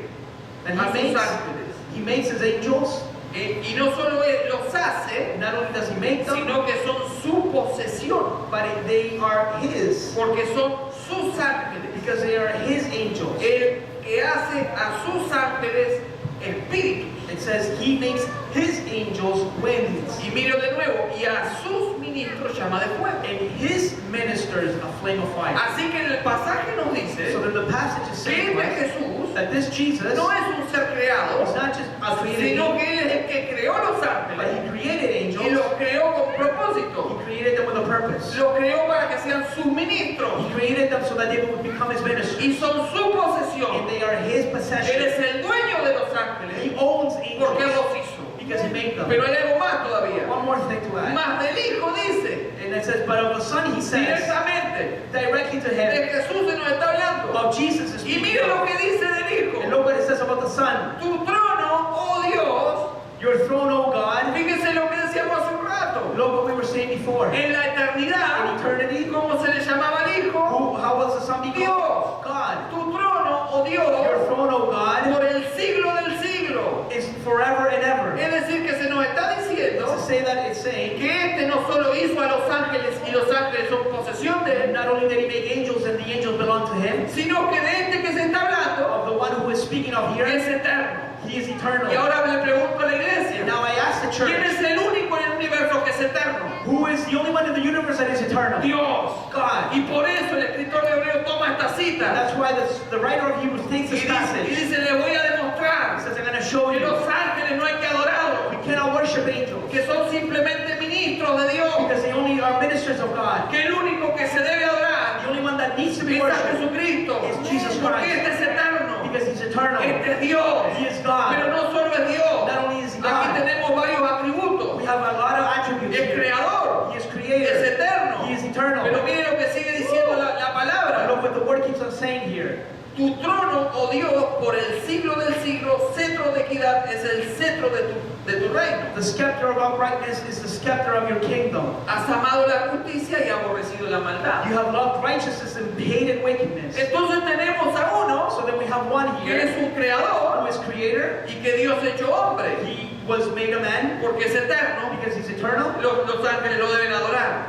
and
a sus
he
ángeles.
makes his angels.
Y no solo Él los hace,
Not only does he make them,
sino que son su posesión,
but they are his,
porque son sus ángeles.
because they are his angels.
El que hace a sus ángeles espíritus.
It says he makes his angels winds,
Y miro de nuevo, y a sus ministros llama de fuego.
and his ministers a flame of fire.
Así que el pasaje nos dice
So then the passage is
que
saying to
este
us
Jesús
that this Jesus
no es un ser creado,
is not just a created
sino
being,
que Él es el que creó los
but
ángeles
he created
y
angels.
los creó con
He
propósito.
created them with a purpose.
Los creó para que sean sus ministros.
He created them so that they would become His ministers.
Y son su posesión.
And they are His
Él
possession.
es el dueño de los
He
ángeles
owns
porque Él
angels
los hizo.
because He made them.
Pero hay algo más todavía.
One more thing to add.
Más del Hijo dice,
And it says, but of the Son He says,
directamente,
directly to
de
Him,
Jesús se nos está hablando.
about Jesus is
Y
speaking.
mire lo que dice del
And
Hijo.
look what it says about the Son.
Tu trono, oh Dios,
Your throne, O God.
fíjese lo que decíamos hace un rato.
Look what we were saying before.
En la eternidad,
In eternity,
¿cómo se le llamaba al Hijo?
how was the Son be
Dios.
called? God.
Tu trono, oh
Your
Dios,
throne, O God,
por el siglo del siglo.
is forever and ever.
Es decir, que se nos está diciendo
To say that it's saying,
que este no solo hizo a los ángeles y los ángeles son posesión de él,
not only did He make angels and the angels belong to Him,
sino que de este que se está hablando
of the one who is speaking of here,
es eterno.
He is eternal.
Y ahora le pregunto a la iglesia,
Now I ask the
¿quién
church,
es el único en el universo que es eterno?
who is the only one in the universe that is eternal?
Dios.
God.
Y por eso el escritor de Hebreo toma esta
And
cita
that's why the writer of Hebrews takes
y
this
dice,
passage.
le voy a
He
demostrar
says, I'm going to show
que
you
los ángeles no hay que adorarlos,
we cannot worship angels
que son simplemente ministros de Dios,
because they only are ministers of God.
que el único que se debe adorar
The only one that needs to be
es a
worshipped
Jesucristo,
is Jesus
porque
Christ.
este es eterno,
Because He's eternal.
este es Dios,
He is God.
pero no solo es Dios,
Not only is He
aquí
God,
tenemos varios atributos,
we have a lot of attributes
es
here.
creador,
He is
es
creator.
eterno,
He is eternal.
pero mire lo que sigue diciendo la palabra.
Look what the word keeps on saying here.
Tu trono, oh Dios, por el siglo del siglo, cetro de equidad es el cetro de tu reino.
The scepter of uprightness is the scepter of your kingdom.
Has amado la justicia y aborrecido la maldad.
You have loved righteousness and hated wickedness.
Entonces tenemos a uno
So then we have one
que
here
es un
who
creador
is creator.
y que Dios hecho hombre,
He was made a man
porque es eterno.
because He's eternal.
Los ángeles lo deben adorar.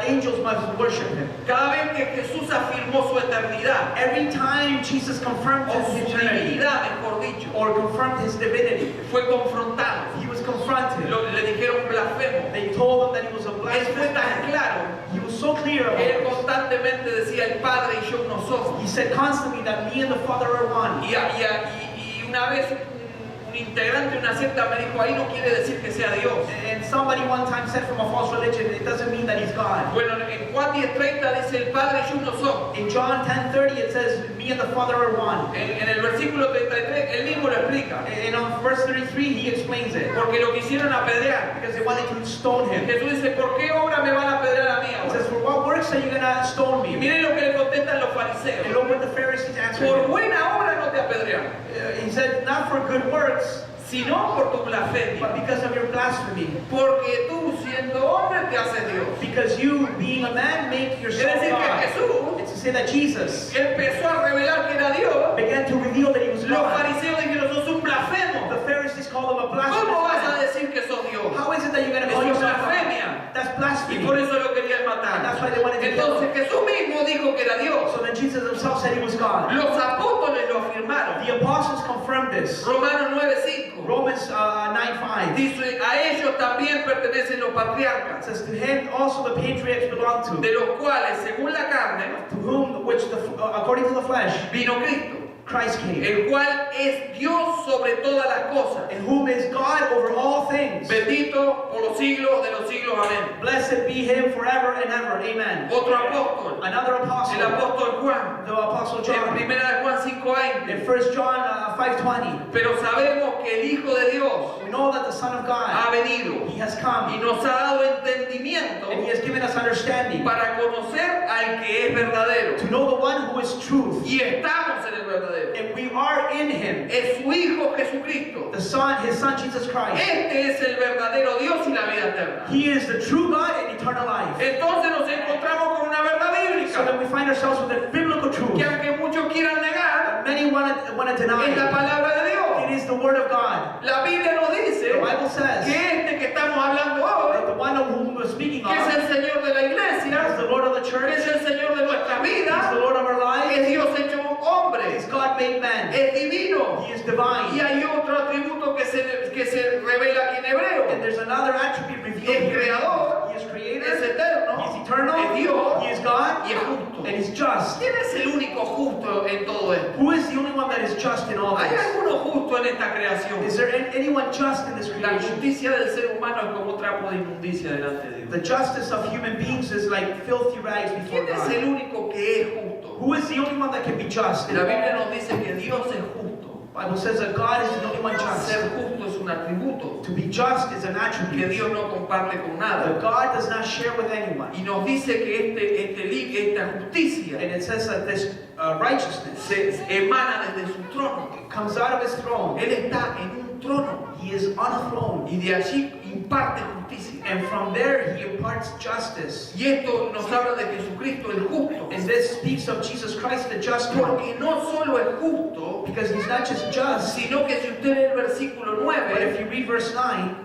Angels must worship Him.
Cada vez que Jesús afirmó su eternidad,
Every time Jesus confirmed
o
His
su
eternity
divinidad, mejor dicho,
or confirmed His divinity,
fue confrontado.
He was confronted.
Le dijeron blasfemo.
They told him that He was a
Él fue
blasphemous
tan
man.
claro
He was so clear about
que él
it.
constantemente decía el Padre y yo uno somos.
He said constantly that me and the Father are one.
Y una vez un integrante de una secta me dijo, ahí no quiere decir que sea Dios.
And somebody one time said from a false religion, it doesn't mean that He's God.
Bueno, en Juan 10:30 dice el Padre y yo uno somos.
In John 10:30 it says, me and the Father are one.
En el versículo 33 él mismo lo explica.
And on verse 33 He explains it.
Porque lo quisieron apedrear.
Because they wanted to stone Him.
Jesús dice, ¿por qué obra me van a apedrear a mí
He
ahora?
says, for what works are you going to stone
Y
me?
miren lo que le contestan los fariseos.
And look what the Pharisees answered
Por
him.
buena obra no te apedrearon,
He said, not for good works,
sino por tu
but
blasfemia.
because of your blasphemy.
Porque tú siendo hombre te haces Dios.
Because you, being a man, make
Es
yourself
decir, que
God.
Jesús
It's to say that Jesus
empezó a revelar que era Dios.
began to reveal that He was
Los
God.
fariseos dijeron, sos un blasfemo.
The Pharisees called Him a
¿Cómo vas a
blasphemous
decir que sos Dios?
man. How is it that you're going to call
Eso es
yourself God?
blasfemia.
That's
Y
blasphemy.
por eso lo querían
And
matar.
that's why they wanted to kill
Entonces
Him.
Jesús mismo dijo que era Dios.
So then Jesus Himself said He was God.
Los apóstoles lo afirmaron.
The apostles confirmed this.
Romanos 9:5
Romans 9:5
dice, a ellos también pertenecen los
It
patriarcas,
says, to Him also the patriarchs belong to,
de los cuales, según la carne,
to whom, according to the flesh,
vino Cristo,
Christ came,
el cual es Dios sobre todas las cosas.
in whom is God over all things.
Bendito por los siglos de los siglos. Amén.
Blessed be Him forever and ever. Amen.
Otro apóstol,
Another
el
apostle,
apóstol Juan,
the apostle
en
John,
1 de Juan 5:20.
in 1 John 5:20.
Pero sabemos que el Hijo de Dios
We know that the Son of God,
ha venido
He has
y
come,
nos ha dado entendimiento
and He has given us understanding
para conocer al que es verdadero.
to know the one who is truth,
Y estamos en el verdadero.
and we are in Him,
Es su Hijo Jesucristo.
the Son, His Son Jesus Christ.
Este es el verdadero Dios y la vida eterna.
He is the true God and eternal life.
Entonces nos encontramos con una verdad
So then
bíblica
we find ourselves with a biblical truth
que aunque muchos quieran negar,
many want to deny.
es la palabra de
It
Dios.
is the Word of God.
La Biblia nos dice
The Bible says
que este que estamos hablando
that
hoy,
the one of whom we're speaking
que es
of
el Señor de la
is
iglesia,
the Lord of the
que
church,
es el Señor de nuestra
He is
vida,
the Lord of our lives,
es Dios hecho hombre,
is God made man,
es divino.
He is
Y
divine.
hay otro atributo que se revela aquí en
And
hebreo.
there's another attribute revealed
Es
here.
creador,
He is
es
creator,
eterno,
He is eternal,
es Dios
He is God,
y es justo.
and He's just.
¿Quién es el único justo en todo esto?
Who is the only one that is just in all
Hay
this?
algunos justo en esta creación?
Is there anyone just in this
La
creation?
justicia del ser humano es como trapo de inmundicia delante de
The
Dios.
justice of human beings is like filthy rags before
¿Quién es el
God.
único que es justo?
Who is the only one that can be just?
La Biblia nos dice que Dios es justo.
The Bible says that God is the only one just.
Ser justo es un atributo
To be just is an
que
attribute
Dios no comparte con
that
nada.
God does not share with anyone.
Y nos dice que esta justicia
And it says that this righteousness
se emana desde su trono.
comes out of his throne.
Él está en un trono
He is on a throne.
y de allí imparte justicia.
And from there he imparts justice.
Y esto nos habla de Jesucristo el justo.
And this speaks of Jesus Christ, the just one.
Porque no solo es justo,
Because he's not just just,
sino que si usted lee el versículo
but if
9,
you read verse 9,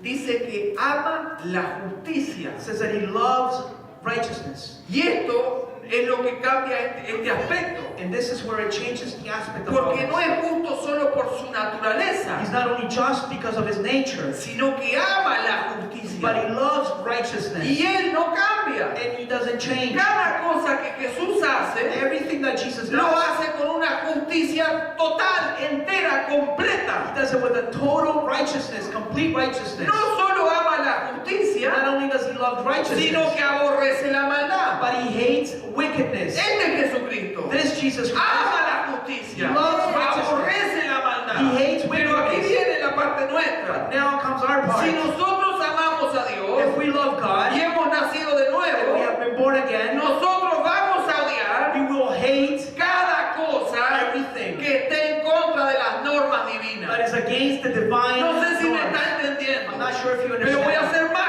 dice que ama la justicia.
it says that he loves righteousness.
Y esto es lo que cambia este aspecto.
And this is where it changes the aspect of
Porque
God.
no es justo solo por su naturaleza,
He's not only just because of his nature,
sino que ama la
but
justicia.
he loves righteousness.
Y Él no cambia.
And he doesn't change.
Cada cosa que Jesús hace,
Everything that Jesus
lo
does,
hace con una justicia total, entera, completa.
he does it with a total righteousness, complete righteousness.
No solo ama la
Not
justicia,
only does he love
sino
righteousness,
que aborrece la maldad.
but he hates wickedness.
Este es Jesucristo.
This Jesus Christ,
Ama la justicia,
He loves righteousness.
aborrece la maldad.
He hates
Pero aquí
wickedness.
viene la parte nuestra.
now comes our part.
Si nosotros amamos a Dios
If we love God,
y hemos nacido de
and we
nuevo,
have been born again,
nosotros vamos a odiar
we will hate
cada cosa
everything
que esté en contra de las normas
that
divinas.
is against the divine
No sé si me
norms.
está entendiendo,
I'm not sure if you
pero voy a
understand.
ser más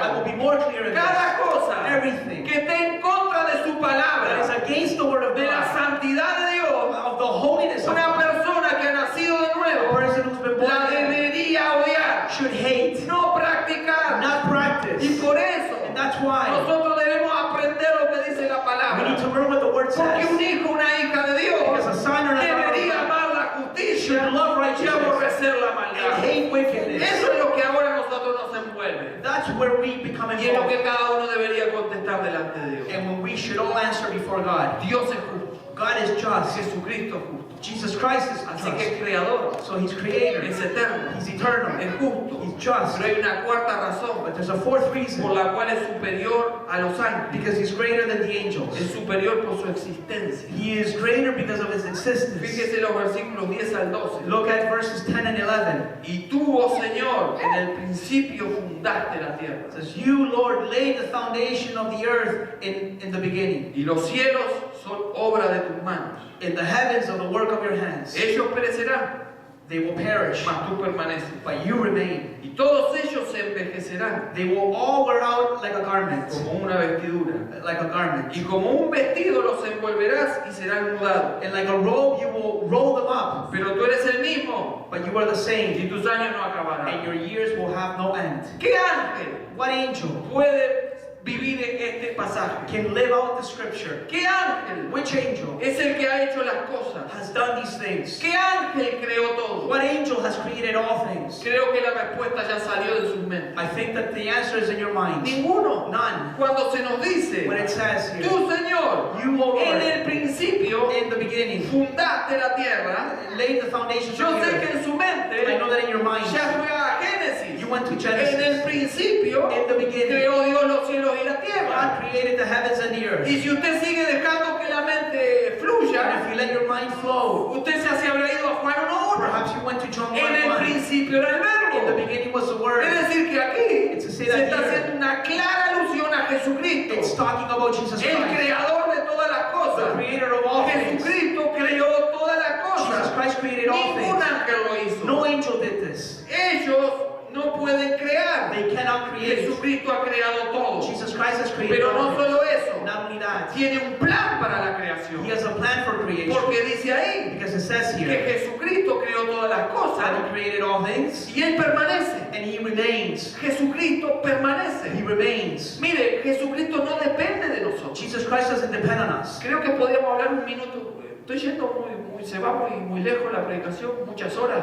I will
claro.
be more clear in this.
Cada cosa
Everything
que esté en contra de su
that is
palabra,
against the word of
de la
God,
santidad de Dios,
of the holiness of
una
God,
persona que ha nacido de
a
nuevo
person who's been born
la
again
debería odiar,
should hate,
no practicar.
not practice.
Y por eso
And that's why
nosotros debemos aprender lo que dice la
we need
palabra.
to learn what the word
Porque un
says.
hijo, una hija de
Because a
Dios
son or a daughter of
debería
God
amar la justicia
should love
y
righteousness
aborrecer la
and
maldad.
hate wickedness.
Eso es lo que ahora nosotros nos envuelve.
That's where we become
Y es lo
involved.
que cada uno debería contestar delante de Dios.
And when we should all answer before God.
Dios es justo.
God is just.
Jesucristo es justo.
Jesus Christ is
Así que
just.
es creador,
So he's creator.
es eterno,
He's eternal.
es justo.
He's just.
Pero hay una cuarta razón
But there's a fourth
por
reason.
la cual es superior a los ángeles.
Because he's greater than the
Es
angels.
superior por su existencia.
He is greater because of his existence.
Fíjese los versículos 10 al 12.
Look at verses 10 and 11.
Y tú, oh Señor, en el principio fundaste la tierra.
It says, you, Lord, laid the foundation of the earth in the beginning.
Y los cielos son obra de tus manos.
In the heavens of the work of your hands.
Ellos perecerán,
They will perish,
mas tú permaneces.
but you remain.
Y todos ellos se envejecerán
They will all wear out like a garment.
como una vestidura.
Like a garment.
Y como un vestido los envolverás y serán mudados.
And like a robe, you will roll them up.
Pero tú eres el mismo
But you are the
y
same.
tus años no
And
acabarán.
your years will have no end.
¿Qué ángel
What angel
puede vivir en este pasaje?
can live out the scripture?
¿Qué ángel
Which angel
es el que ha hecho las cosas?
has done these things?
¿Qué ángel creó todo?
What angel has created all things?
Creo que la respuesta ya salió de sus mentes.
I think that the answer is in your mind.
Ninguno.
None.
Cuando se nos dice,
When it says here,
tú Señor,
you, O
en
Lord,
el principio
in the beginning,
fundaste la tierra,
laid the foundations
yo
of the
sé
earth.
que en su mente
I know that in your mind,
ya fue a Génesis.
you went to
En
Genesis.
el principio
In the beginning,
creó Dios los cielos y la tierra.
God created the heavens and the earth.
Y si usted sigue dejando que la mente
And
fluya,
if you let your mind flow,
usted se habrá ido a Juan 1:1.
perhaps you went to John
En el
1:1.
principio era el
In the
verbo.
beginning was the Word.
Es decir, que aquí
It's to say
se
that
está
here,
haciendo una clara alusión a Jesucristo,
it's talking about Jesus
el
Christ,
creador de todas las
the
cosas.
creator of all things.
Jesucristo creó todas las
Jesus
cosas.
Christ created all
Ningún
things.
ángel lo hizo.
No angel did this.
Ellos no pueden crear.
They cannot create.
Jesucristo ha creado todo.
Jesus Christ has created
Pero
all
no
things.
solo eso,
Not only that,
tiene un plan para la
He
creación.
has a plan for creation.
Porque dice ahí
Because it says
que
here
Jesucristo creó todas las
that
cosas
He created all things
y Él permanece.
and He remains.
Jesucristo
He
permanece.
remains.
Mire, Jesucristo no depende de nosotros.
Jesus Christ doesn't depend on us.
Creo que podríamos hablar un minuto. Estoy yendo se va muy lejos la predicación, muchas horas.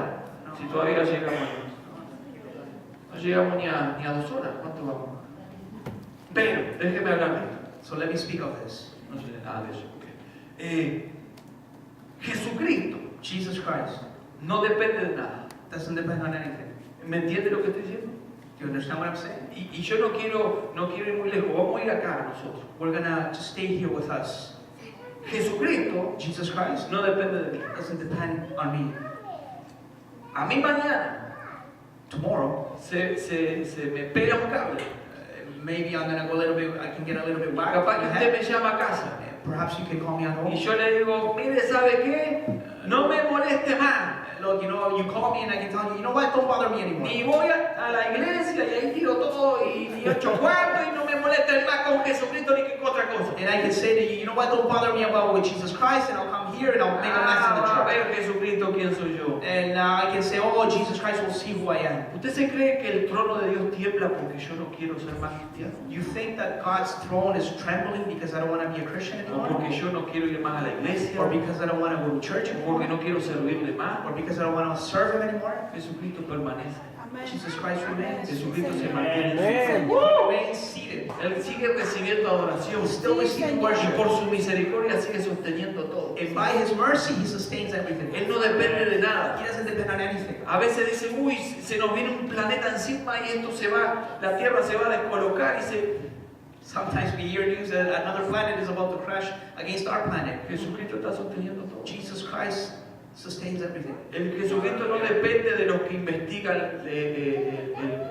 Si todavía llegamos. No llegamos ni a 2 horas. ¿Cuánto vamos? Pero, déjeme hablar de esto.
So let me speak of this.
No sé nada de eso. Jesucristo
Jesus Christ
no depende de nada.
Doesn't depend on anything.
¿Me entiende lo que estoy diciendo?
Do you understand what I'm saying?
Y yo no quiero ir muy lejos, vamos a ir acá nosotros.
We're gonna just stay here with us.
Jesucristo
Jesus Christ
no depende de mí.
doesn't depend on me.
A mí mañana
Tomorrow,
se me pega un cable.
maybe I'm gonna go a little bit. I can get a little bit whacked.
Capaz que
in the
usted
head.
me llama a casa.
Perhaps you can call me at home.
Y yo le digo, mire, ¿sabe qué? No me moleste más.
Look, you know, you call me and I can tell you, you know what? Don't bother me anymore.
Ni voy a la iglesia y ahí tiro todo y ni 8 cuartos y no me molesten más con Jesucristo ni con otra cosa.
And I can say to you, you know what? Don't bother me about with Jesus Christ, and I'll come here and I'll make a mess in the
Ah, a
church.
ver Jesucristo quién soy yo.
And I can say, oh, Jesus Christ will see who I am.
¿Usted se cree que el trono de Dios tiembla porque yo no quiero ser más cristiano?
You think that God's throne is trembling because I don't want to be a Christian
¿O
anymore?
porque yo no quiero ir más a la iglesia?
Or because I don't want to go to church
¿O
anymore?
porque no quiero servirle más?
Or because I don't want to serve Him anymore?
Jesucristo permanece.
Jesus Christ remains.
Jesucristo se mantiene en su
He
trono.
remains seated.
Él sigue recibiendo adoración.
He's still receiving
Y
worship.
por su misericordia sigue sosteniendo todo.
And by His mercy, He sustains everything.
Él no depende de nada.
He doesn't depend on anything.
A veces dicen, uy, se nos viene un planeta encima y esto se va, la Tierra se va a descolocar y se...
Sometimes we hear news that another planet is about to crash against our planet.
Jesucristo está sosteniendo todo.
Jesus Christ sustains everything.
El Jesucristo no depende de los que investigan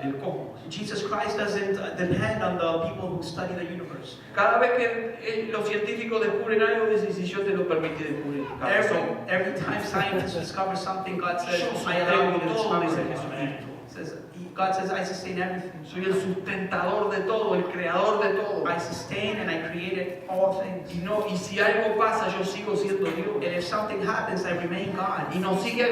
el cosmos.
Jesus Christ doesn't depend on the people who study the universe.
Cada vez que los científicos descubren algo, dicen, si yo te lo permití descubrir.
Every time scientists discover something, God says,
Yo
I allow you to
sostengo todo, dice
discover it.
Jesucristo.
God says, I sustain everything.
Soy el sustentador de todo, el creador de todo.
I sustain and I created all things.
Y si algo pasa, yo sigo siendo Dios.
And if something happens, I remain God.
Y nos sigue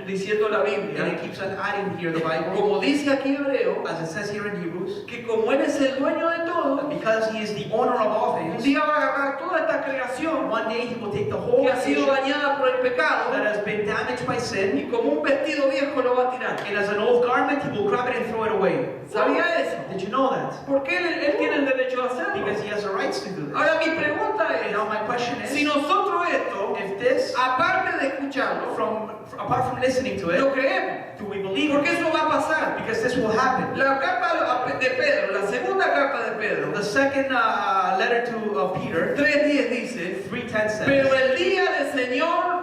diciendo la
And
Biblia,
it keeps on adding here the Bible,
como dice aquí Hebreo,
as it says here in Hebrews,
que como Él es el dueño de todo,
because He is the owner of all
un
things,
día va a agarrar toda esta creación
one day He will take the whole
que ha sido
creation
dañada por el pecado
that has been damaged by
y
sin,
como un vestido viejo lo va a tirar.
and as an old garment, He will grab it and throw it away.
¿Sabía eso?
Did you know that?
Porque él tiene el derecho de hacerlo.
Because He has the rights to do this.
Ahora mi pregunta
And now
es,
my question is,
si nosotros esto,
if this,
aparte de escucharlo,
apart from listening to
lo
it,
creemos,
do we believe
porque
it?
eso va a pasar.
Because this will happen.
La carta de Pedro, la segunda carta de Pedro,
The second letter to Peter,
3:10 dice,
3:10
pero
says,
el día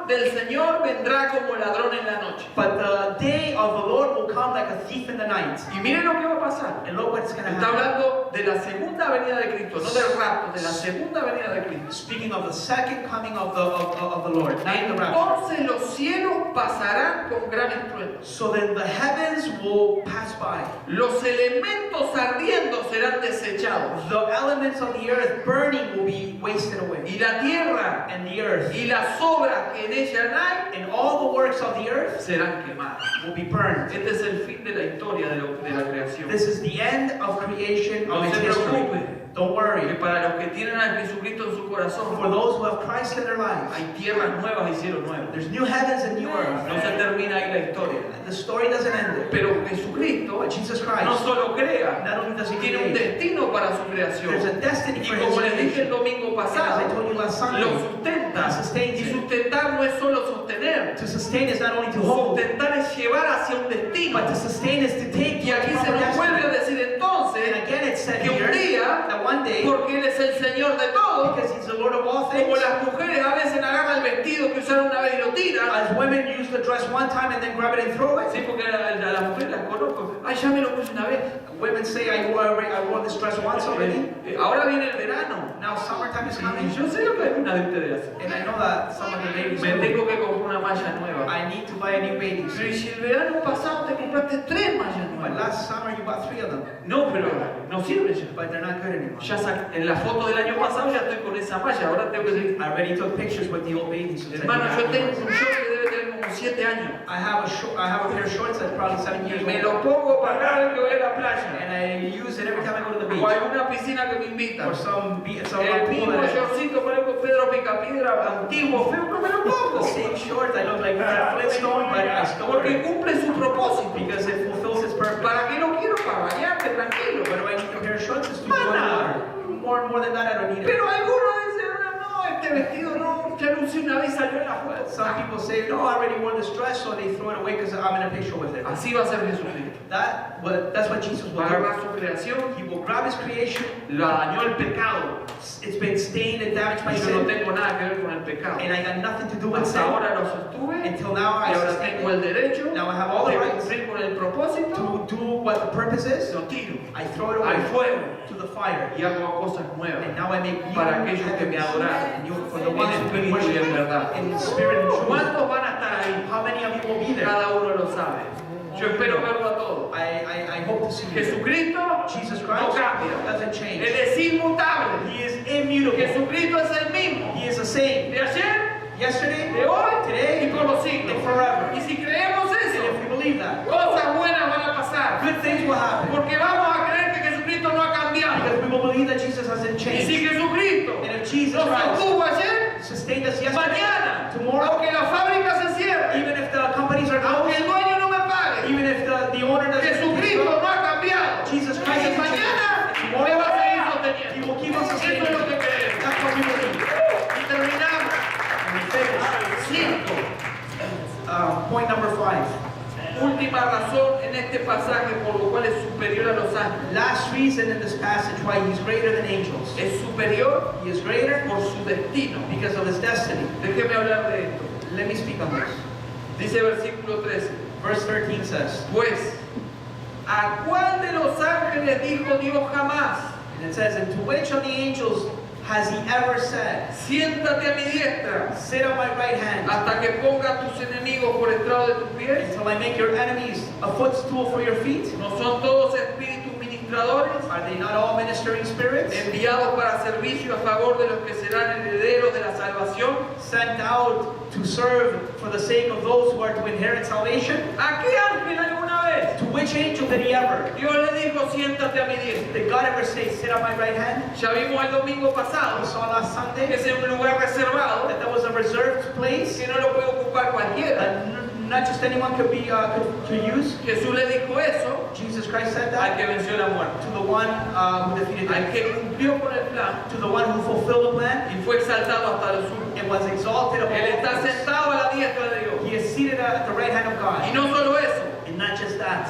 del Señor vendrá como ladrón en la noche.
but the day of the Lord will come like a thief in the night.
Y miren lo que va a pasar.
And look what's going to
Está
happen.
hablando de la segunda venida de Cristo, no del rapto, de la segunda venida de Cristo.
Speaking of the second coming of the Lord, not the rapture.
Entonces los cielos pasarán con gran estruendo.
So then the heavens will pass by.
Los elementos ardiendo serán desechados.
The elements of the earth burning will be wasted away.
Y la tierra
And the earth
y las obras que en ella hay
and all the works of the earth
serán quemadas.
will be burned.
Este es el fin de la historia de la creación.
This is the end of creation
No
of its
se
history.
preocupe,
Don't
que
worry.
para los que tienen a Jesucristo en su corazón,
For those who have Christ in their lives,
hay tierras nuevas y cielos nuevos.
there's new heavens and new earth.
No se termina ahí la historia.
The story doesn't end there.
Pero Jesucristo
But Jesus
no
Christ,
solo crea,
not only does He
tiene un
create,
destino para su
there's
creación.
a destiny
Y
for His
como les dije el
creation.
domingo
As I
pasado,
told you last Sunday,
lo sustenta.
He sustains
Y
it.
sustentar no es solo sostener.
To sustain is not only to hold,
Sustentar es llevar hacia un destino.
but to sustain is to take
Y
you
aquí
to
se
a
nos vuelve a
destiny.
decir entonces
And again it said
que un
here
día,
that one day,
porque Él es el Señor de todo,
because He's the Lord of all
como
things,
las mujeres a veces agarran el vestido que usaron una vez y lo tiran.
as women use the dress one time and then grab it and throw it.
Sí, porque a las mujeres las conozco. Ay, ya me lo puse una vez.
Women say, I wore this dress once already.
Ahora viene el verano.
Now summertime is
Y
coming.
yo sé lo que algunas de ustedes hacen.
And I know that some of the ladies
Me
do.
tengo que comprar una malla nueva.
I need to buy a new bathing
Pero
suit.
¿y si el verano pasado te compraste 3 mallas
But
nuevas?
last summer you bought 3 of them,
No, pero no sirve ya.
but they're not good anymore.
En la foto del año pasado ya estoy con esa malla. Ahora tengo que seguir.
I already took pictures with the old bathing suits.
Hermano, yo tengo un short que debe tener como 7 años.
I have a pair of shorts that's probably 7 years
Y me lo
old.
pongo para cada vez que voy a la playa.
And I use it every time I go to the
O
beach.
alguna piscina que me invita.
Or some
El
pool
mismo
that
shortcito por ahí con Pedro Picapiedra, antiguo, feo, pero me lo
the
pongo.
same shorts. I look like Flintstone, but I still wear
Porque
it
cumple su propósito.
because it fulfills its purpose.
¿Para qué lo quiero? Para bañarte tranquilo.
What do I need a pair of shorts? Is to go in
Mana.
water. More than that, I don't need it.
Pero algunos dicen, no, este vestido no, ya lo usé una vez, salió en la fuerza.
Some people say, no, I already wore this dress, so they throw it away because I'm in a picture with it.
Así va a ser Jesucristo.
That's what Jesus will
Va a
do.
agarrar su creación,
He will grab his creation.
la dañó el pecado.
It's been stained and damaged by
Y yo no
sin.
tengo nada que ver con el pecado.
And I got nothing to do with
Hasta
sin.
ahora lo sostuve
Until now,
y
I
ahora
sustain
tengo el
it.
derecho
Now I have all the
de
rights
cumplir con el propósito.
to do what the purpose is.
Lo tiro
I throw it
al
away
fuego
to the fire.
y hago cosas nuevas
And now I make you
para aquellos que me adoraron
and you for the ones
en
who
espíritu y
worship
en verdad.
in spirit and truth.
¿Cuántos van a estar ahí?
How many of you will be there?
Cada uno lo sabe. Yo espero verlo a todos.
I hope to see you.
Jesucristo
Jesus
no
Christ
cambia.
doesn't
Él
change.
es inmutable.
He is immutable.
Jesucristo es el mismo.
He is the same.
De ayer,
Yesterday,
de hoy
today,
y por los siglos.
and forever.
Y si creemos
And
eso,
if we believe that,
cosas buenas van a pasar.
good things will happen.
Porque vamos a creer que Jesucristo no ha cambiado.
Because we will believe that Jesus hasn't
Y
changed.
si Jesucristo
And if Jesus
nos
Christ
sostuvo ayer,
sustained us yesterday,
mañana,
tomorrow,
aunque la fábrica se cierre,
even if the companies are
aunque el
closed,
dueño no me pague,
even if the owner doesn't
Jesucristo no ha cambiado.
Jesus Christ
Y
hasn't
mañana
changed.
me va a seguir
He
sosteniendo.
will keep us
Eso
sustained.
es lo que creemos.
That's what we believe.
Y terminamos.
And we finish.
Cinco.
Point number 5.
Última razón en este pasaje por lo cual es superior a los ángeles.
Last reason in this passage why he's greater than angels.
Es superior
He is greater
por su destino.
because of his destiny.
Déjeme hablar de esto.
Let me speak on this.
Dice versículo 13.
Verse 13 says,
Pues, ¿a cuál de los ángeles dijo Dios jamás?
and it says, and to which of the angels has he ever said,
Siéntate a mi diestra
sit on my right hand
hasta que ponga a tus enemigos por estrado de tus pies.
until I make your enemies a footstool for your feet?
¿No son todos espíritus ministradores
Are they not all ministering spirits
enviados para servicio a favor de los que serán herederos de la salvación?
sent out to serve for the sake of those who are to inherit salvation?
¿A qué ángel alguna vez
To which angel did he ever?
Dios le dijo siéntate a mi diestra?
Did God ever say, sit on my right hand?
Ya vimos el domingo
We
pasado
saw last
que
Sunday
es un lugar reservado
that that was a reserved place
que no lo puede ocupar cualquiera.
that not just anyone could use.
Jesús le dijo eso
Jesus Christ said
al
that
que venció la muerte,
to the one who defeated
al
death,
que cumplió con el plan
to the one who fulfilled the plan
y fue exaltado hasta los últimos.
and was exalted above
Él está
all things.
sentado a la diestra de Dios.
He is seated at the right hand of
Y
God.
no solo eso,
And not just that,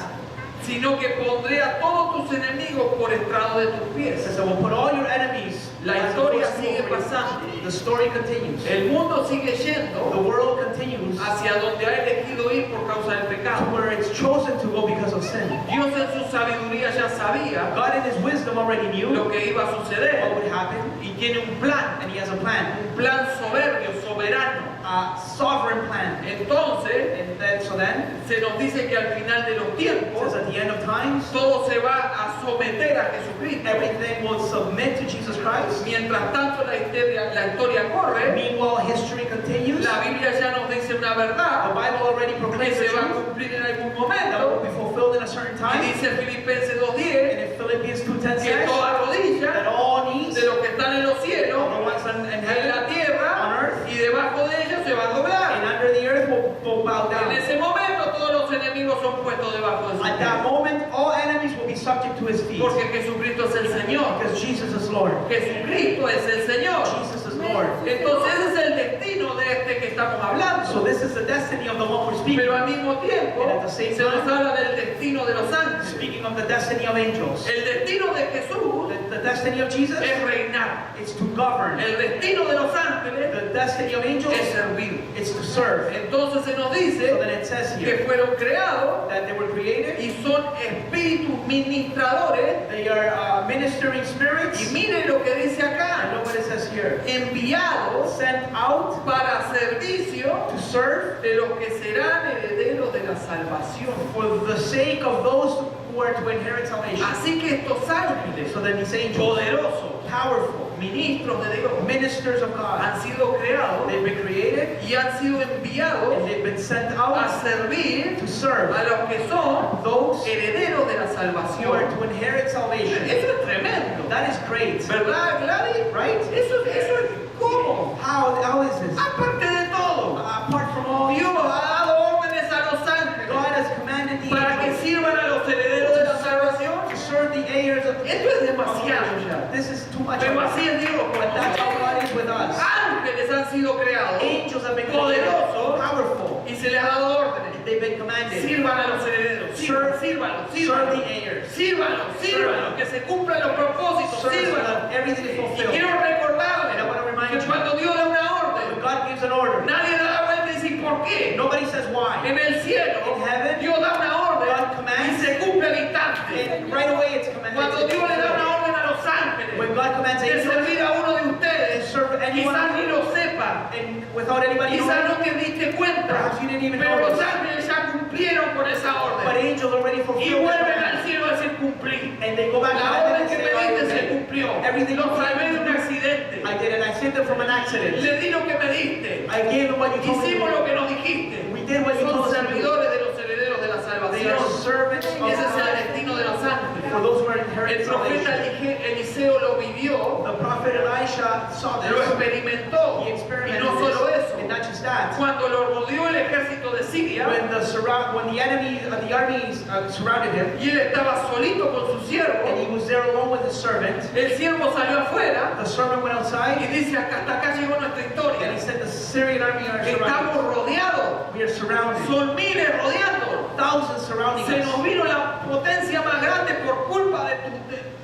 sino que pondré a todos tus enemigos por estrado de tus
it
pies.
says, I will put all your enemies
La
as a
historia
footstool
sigue
for you.
pasando.
The story continues.
El mundo sigue
The
yendo
world continues
hacia donde ha elegido ir por causa del
to
pecado.
where it's chosen to go because of sin.
Dios en su sabiduría ya sabía
God in his wisdom already knew
lo
what
que iba a suceder
would happen,
y tiene un plan,
and he has a plan,
un plan soberbio, soberano.
a sovereign plan.
Entonces,
So then,
se nos dice que al final de los
it
tiempos,
says at the end of times,
todo se va a someter a Jesucristo.
everything will submit to Jesus Christ.
Mientras tanto la historia corre,
Meanwhile, history continues.
la Biblia ya nos dice una
The
verdad
Bible already
que
proclaims the
se va a
truth
cumplir en algún
that will
momento.
be fulfilled in a certain
Y
time.
dice Filipenses
And
2:10
in Philippians 2:10
que
says
toda
that
rodilla
all knees
de los que están en los cielos,
of the ones in
en
heaven
la tierra
on earth
y debajo de ellos se van a
and
doblar.
under the earth will bow
En
down.
ese momento todos los enemigos son puestos debajo de sus
At that
pies.
moment, all enemies will be subject to his feet.
Porque Jesucristo es el Señor.
Because Jesus is Lord.
Jesucristo es el Señor.
Jesus is Lord.
Entonces ese es el destino de este que estamos hablando.
So this is the destiny of the one we're speaking.
Pero al mismo tiempo
And at the same
se nos
time,
habla del destino de los ángeles.
Speaking of the destiny of angels.
El destino de Jesús
The destiny of Jesus
es reinar.
is to govern.
El destino de los ángeles
The destiny of angels
es servir.
is to serve.
Entonces se nos
So
dice
then it says
que
here
fueron creados
that they were created.
y son espíritus ministradores.
They are ministering
Y
spirits.
miren lo que dice
I
acá.
know what it says here.
Enviados
Sent out
para servicio
to serve
de los que serán herederos de la salvación.
for the sake of those who are to inherit salvation.
Así que estos ángeles
So then these angels,
poderosos,
powerful,
ministros de Dios,
ministers of God,
han sido creados
they've been created
y han sido
and
enviados
they've been sent
a
out
servir
to serve
a los que son
those
herederos de la
who are
salvación.
to inherit salvation.
Eso es tremendo,
That is great,
¿verdad, Gladys?
right?
Eso es ¿cómo?
How is this?
Aparte de todo,
Apart from all,
Dios ha dado órdenes a los ángeles
God has commanded the
para que
angels
sirvan a los herederos de la salvación.
to serve the heirs of
Esto es demasiado ya.
This is too much.
Pero así es Dios con
But that's how God is with us.
ángeles ángeles han sido creados
Angels have been created
poderosos
powerful.
y se les ha dado órdenes.
They've been commanded.
Sirvan a los herederos,
Serve the heirs.
sírvalos, que se cumplan los propósitos,
Serve so
sírvalos.
that everything is
Y
fulfilled.
quiero recordarles
And I want to remind
que
you,
cuando Dios da una orden,
when God gives an order,
nadie da la vuelta y dice ¿por qué?
nobody says why.
En el cielo,
In heaven,
Dios da una orden
God
y
commands,
se cumple al instante.
and right away it's commanded.
Cuando Dios le da una orden a los ángeles
When God commands
de
angels
servir a uno de
to
ustedes,
serve anyone,
quizás ni lo sepa,
and without anybody
quizás
knowing,
no te diste cuenta,
perhaps you didn't even
pero los
notice.
ángeles ya cumplieron con esa
But
orden
angels already
y
fulfilled
vuelven
it.
al cielo a decir cumplir.
And they go back to
La
heaven
orden
and
que
say,
me
"I
diste
did
se
it.
cumplió.
Everything
Lo
you
salvé de un
did,
accidente.
I did it. I saved them from an accident.
Le di lo que me diste.
I gave them what you told me.
Hicimos lo que nos dijiste.
We did what you
Son
told us to do.
servidores de los herederos de la
They
salvación.
are servants of
Ese es el
God
destino de los ángeles.
for those who are
El
inheriting
profeta
salvation.
Eliseo lo vivió,
The prophet Elisha saw
lo
this.
experimentó.
He
Y
experimented
no solo
this.
eso.
And not just that.
Cuando lo rodeó el ejército de Siria
When the armies surrounded him,
y él estaba solito con su
and
siervo,
he was there alone with his servant,
el siervo salió afuera
the servant went
y
outside,
dice hasta acá llegó nuestra
and
historia.
he said, the Syrian army are surrounded.
Estamos rodeados.
We are surrounded.
Son miles rodeando.
Thousands surrounding
Se nos
us.
vino la potencia más grande por culpa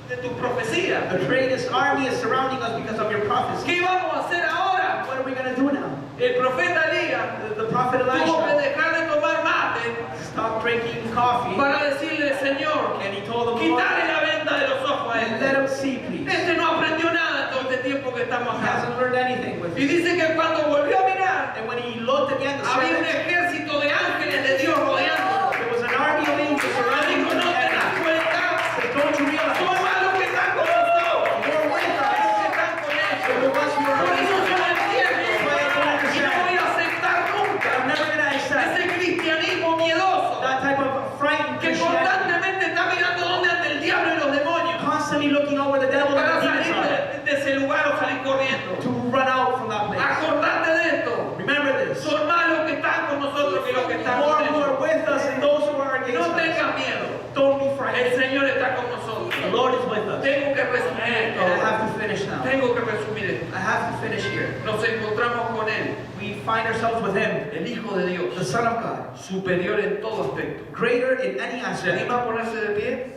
de tu profecía.
The greatest army is surrounding us because of your prophecy.
¿Qué vamos a hacer ahora?
What are we going to do now?
El profeta Elías
The prophet
tuvo que
Elisha
dejar de tomar mate
stopped drinking coffee,
para decirle, Señor,
and he told them,
quítale la venda de los ojos a
and let
él.
him see, please.
Este no aprendió nada en todo este tiempo que estamos
He
acá.
hasn't learned anything with
Y
it.
dice que cuando volvió a mirar,
And when he looked again, the
había un
servant,
ejército de ángeles de Dios rodeándolo.
there was an army of angels
Y
surrounding
dijo,
him.
no te das cuenta,
Said, don't you realize?
son malos que están con nosotros.
You're with us.
Que están con
You're
ellos.
with us. You're
Por
with
eso
us.
yo no entiendo y no voy a aceptar nunca
I'm never going to accept
ese cristianismo miedoso
that type of frightened
que
Christianity.
constantemente está mirando dónde anda el diablo y los demonios
Constantly looking over the devil
para
and the
salir
demons are,
de ese lugar o salir corriendo.
to run out from that place.
Acordate de esto.
Remember this.
Son más los que están con nosotros que los que están
More
con
who are
ellos.
with us and those who are against
No
us.
tengas miedo.
Don't be
El
frightened.
Señor está con nosotros.
The Lord is with us.
Tengo que resumir
And I
esto.
have to finish now.
Tengo que resumir esto.
I have to finish here.
Nos encontramos con Él,
We find ourselves with Him,
el Hijo de Dios,
the Son of God,
superior en todo aspecto.
greater in any
¿Se
aspect.
anima a ponerse de pie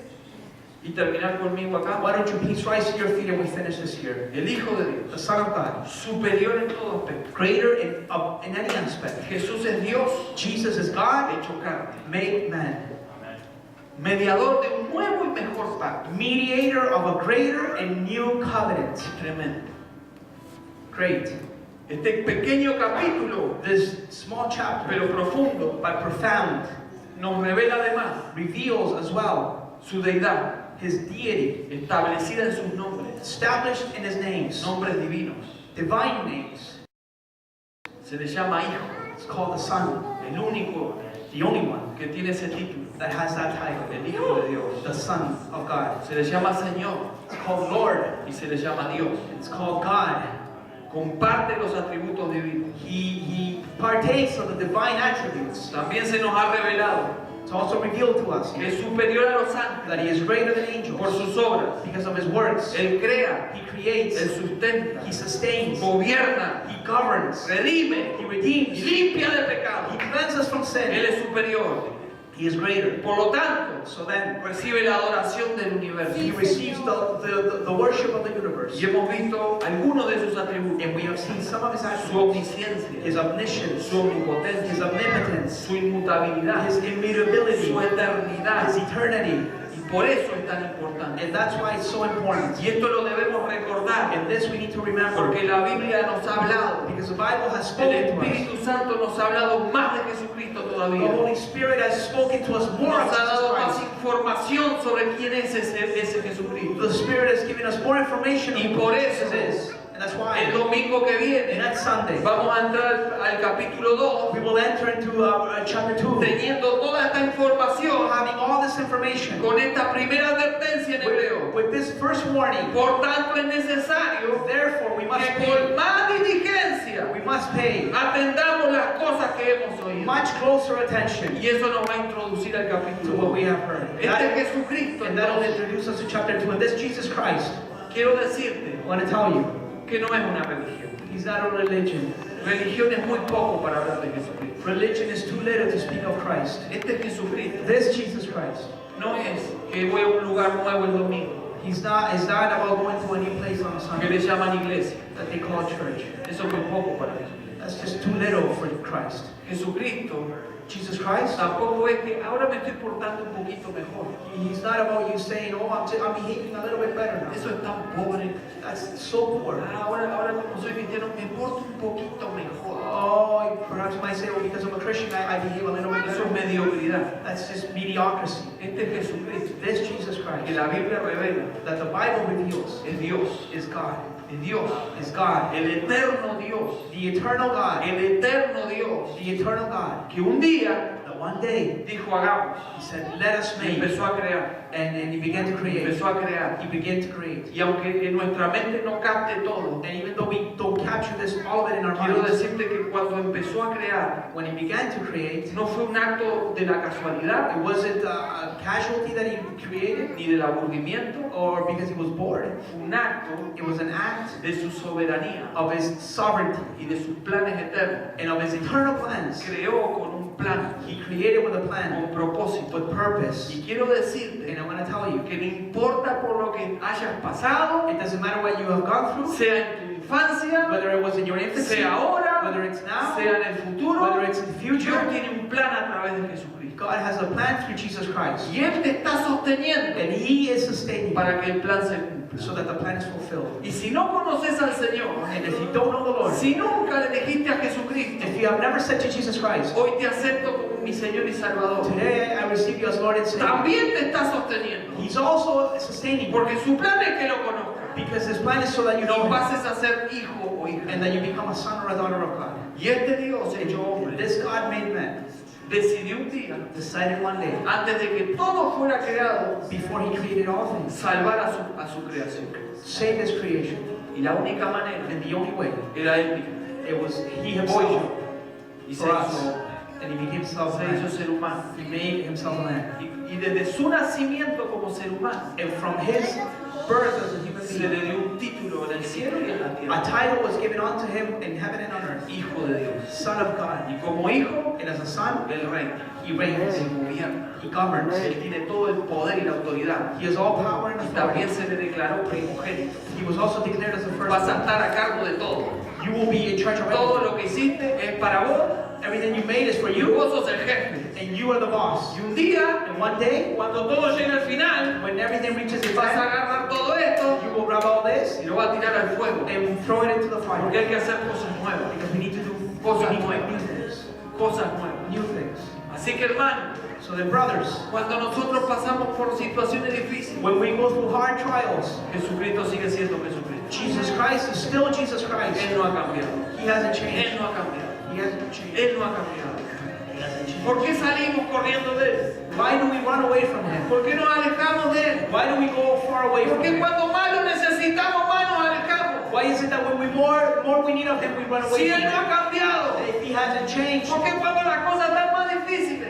y terminar conmigo acá?
Why don't you please rise to your feet and we finish this here?
El Hijo de Dios,
The Son of God,
superior en todo aspecto.
greater in any aspect.
Jesús es Dios
Jesus is God,
hecho carne,
made man,
mediador de un nuevo y mejor pacto.
mediator of a greater and new covenant.
Tremendo.
Great.
Este pequeño capítulo,
This small chapter,
pero profundo,
but profound,
nos revela además
reveals as well
su deidad,
His deity,
establecida en sus nombres,
established in His names,
nombres divinos.
divine names.
Se le llama Hijo,
It's called the Son,
el único
the only one
que tiene ese título,
that has that title,
el Hijo de Dios.
the Son of God.
Se le llama Señor
It's called Lord.
y se le llama Dios.
It's called God.
Comparte los atributos divinos.
He partakes of the divine attributes.
También se nos ha revelado
It's also revealed to us
que es superior a los ángeles
that He is greater than
por
angels
sus obras.
because of His works.
Él crea,
He creates,
Él sustenta,
He sustains,
gobierna,
He governs,
redime
He
y
redeems,
limpia de
He
pecado.
cleanses from
Él
sin.
es superior.
He is greater.
Por lo tanto,
So then,
recibe la adoración del universo.
He receives the worship of the universe.
Y hemos visto algunos de sus atributos.
And we have seen some of His
Su
attributes,
omnisciencia,
His omniscience,
su omnipotencia,
His omnipotence,
su inmutabilidad,
His immutability,
su eternidad.
His eternity.
Y por eso es tan importante.
And that's why it's so important.
Y esto lo debemos recordar,
And this we need to remember.
porque la Biblia nos ha hablado.
Because the Bible has
El
spoken to us.
Espíritu Santo nos ha hablado más de Jesucristo
The
todavía.
Holy Spirit has spoken to us more of
Nos ha dado más
Jesus Christ.
información sobre quién es ese Jesucristo.
The Spirit has given us more information
Y
on
por
who
eso,
Jesus is. And that's why
el domingo que viene
next Sunday
vamos a entrar al capítulo 2,
we will enter into chapter 2,
teniendo toda esta información
having all this information
con esta primera advertencia en hebreo.
with this first warning.
Por tanto, es necesario
Therefore, we must
que con
pay.
más diligencia
We must pay
atendamos las cosas que hemos oído.
much closer attention
Y eso nos va a introducir al
to
capítulo
what
2.
we have heard.
Este
That-
es Jesucristo.
and that will
Entonces,
introduce us to chapter 2. And this Jesus Christ,
quiero decirte
I want to tell you,
que no es una religión.
He's He's not a religion.
Religión es muy poco para hablar de Jesucristo.
Religion is too little to speak of Christ.
Este es Jesucristo.
This Jesus Christ.
No es que voy a un lugar nuevo el domingo,
It's not about going to a new place on
que
Sunday
le llaman iglesia.
that they call church.
Eso es muy poco para Jesucristo.
That's just too little for Christ.
Jesucristo
Jesus Christ,
tampoco es que ahora me estoy portando un poquito mejor.
He's not about you saying, oh, I'm behaving a little bit better now.
Eso es tan pobre.
That's so poor.
Ahora como soy cristiano me porto un poquito mejor.
Oh, perhaps you might say, oh, because I'm a Christian, I behave a little bit
Eso es
better.
mediocridad.
That's just mediocrity.
Este es Jesucristo,
This Jesus
que
Christ
la Biblia revela,
that the Bible reveals
es Dios,
is God.
es Dios,
Is God.
el eterno Dios,
The eternal God.
el eterno Dios,
The eternal God.
que un día
That one day,
dijo hagamos,
He said, let us
y
make.
empezó a crear,
And then He began to create.
empezó a crear.
He began to create.
Y aunque en nuestra mente no capte todo,
And even though we don't capture this, all of it in our
quiero
minds,
decirte que cuando empezó a crear,
when He began to create,
no fue un acto de la casualidad,
it wasn't a casualty that He created
ni del aburrimiento,
or because He was bored.
fue un acto
It was an act
de su soberanía
of His sovereignty
y de sus planes eternos.
and of His eternal plans.
Creó con un plan,
He created with a plan,
con propósito.
with purpose.
Y quiero decirte
And I'm going to tell you,
que no importa por lo que hayas pasado,
it doesn't matter what you have gone through,
sea en tu infancia,
whether it was in your infancy,
sea ahora,
whether it's now,
sea en el futuro,
whether it's in the
Dios
future,
tiene un plan a través de Jesucristo.
God has a plan through Jesus Christ.
Y Él te está sosteniendo
And He is sustaining you
para que el plan se cumpla.
so that the plan is fulfilled.
Y si no conoces al Señor,
And if you don't know the Lord,
si nunca le dijiste a Jesucristo,
if you have never said to Jesus Christ,
hoy te acepto como mi Señor y Salvador,
today I receive you as Lord and Savior,
también te está sosteniendo.
He's also sustaining you
Porque su plan es que lo conozcas
because His plan is so that you know
y
Him
pases a ser hijo o hija.
and that you become a son or a daughter of God.
Y este Dios hecho hombre
This God made man
decidió un día,
decided one day,
antes de que todo fuera creado,
before He created all things,
salvar a su creación.
save His creation.
Y la única manera
And the only way,
era Él mismo.
it was He
Voy
Himself
yo. Y se
for us.
hizo,
And He became Himself
se hizo
man.
ser humano.
He made Himself a man.
Y desde su nacimiento como ser humano,
And from His birth as a human
se
being,
le dio un título en el cielo y en la
a
tierra.
title was given unto Him in heaven and on earth,
Hijo de Dios.
Son of God.
Y como hijo,
And as a son,
Él reina,
He reigns,
Él gobierna.
He governs.
Él tiene todo el poder y la autoridad.
He has all power and
Y
authority.
también se le declaró primogénito.
He was also declared as the first.
Vas a estar a cargo de todo.
You will be in charge of
Todo
everything.
lo que hiciste es para vos.
Everything you made is for
Y
you,
vos sos el jefe.
and you are the boss.
Y un día,
And one day,
cuando todo llegue al final,
when everything reaches its
vas a
end,
agarrar todo esto
you will grab all this
y lo vas a tirar al fuego.
and throw it into the fire.
Porque hay que hacer cosas nuevas.
Because we need to do
Cosas
we need to
nuevas.
make new things.
Cosas nuevas.
New things.
Así que hermano,
So then, brothers,
cuando nosotros pasamos por situaciones difíciles,
when we go through hard trials,
Jesucristo sigue siendo Jesucristo.
Jesus Christ is still Jesus Christ.
Él no ha cambiado.
He hasn't
Él
changed.
no ha cambiado.
He hasn't changed.
Él no ha cambiado.
He hasn't changed.
¿Por qué salimos corriendo de Él?
Why do we run away from Him?
¿Por qué nos alejamos de Él?
Why do we go far away from
Porque
Him?
cuando más lo necesitamos, más nos alejamos.
Why is it that when we more we need of Him, we run away
Si
from
Él no ha
Him?
cambiado.
If He hasn't changed,
Porque cuando las cosas están más difíciles,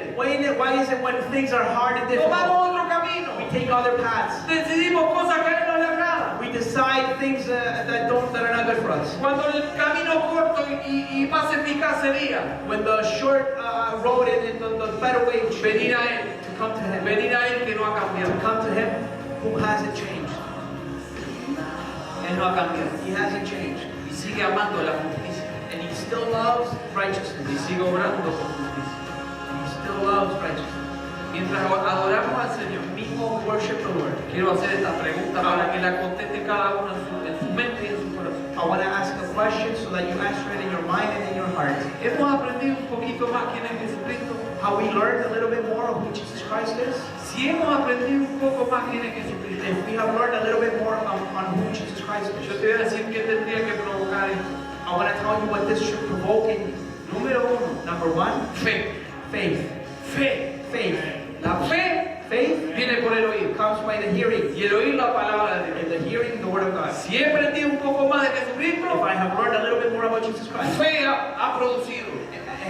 why is it when things are hard and difficult,
tomamos otro camino.
we take other paths?
Decidimos cosas que a Él no le agradan.
We decide things that are not good for us.
Cuando el camino corto y más eficaz sería
When the short road and the better way
venir a Él.
to come to Him,
Venir a Él que no ha
to
cambiado.
come to Him who hasn't changed.
Él no ha cambiado.
He hasn't changed,
Y sigue amando la justicia.
and He still loves
Y
righteousness.
sigue obrando con justicia.
He still loves righteousness.
Mientras adoramos al Señor,
We will worship the Lord.
quiero hacer esta pregunta para que la conteste cada uno en su mente y en su corazón.
I want to ask a question so that you answer it in your mind and in your heart.
¿Hemos aprendido un poquito más quién es Jesucristo?
How we learned a little bit more of who Jesus Christ is.
Si hemos aprendido un poco más quién es Jesucristo,
If we have learned a little bit more on who Jesus Christ
yo
is,
te voy a decir qué tendría que provocar esto.
I want to tell you what this should provoke in you.
Número uno,
Number one,
fe.
faith.
Fe.
Faith.
La fe
Faith
viene por el oído.
comes by the hearing,
Y el oír la palabra de Dios.
and the hearing the word of God.
Si he aprendido un poco más de
If
Jesucristo,
I have learned a little bit more about Jesus Christ,
fe ha producido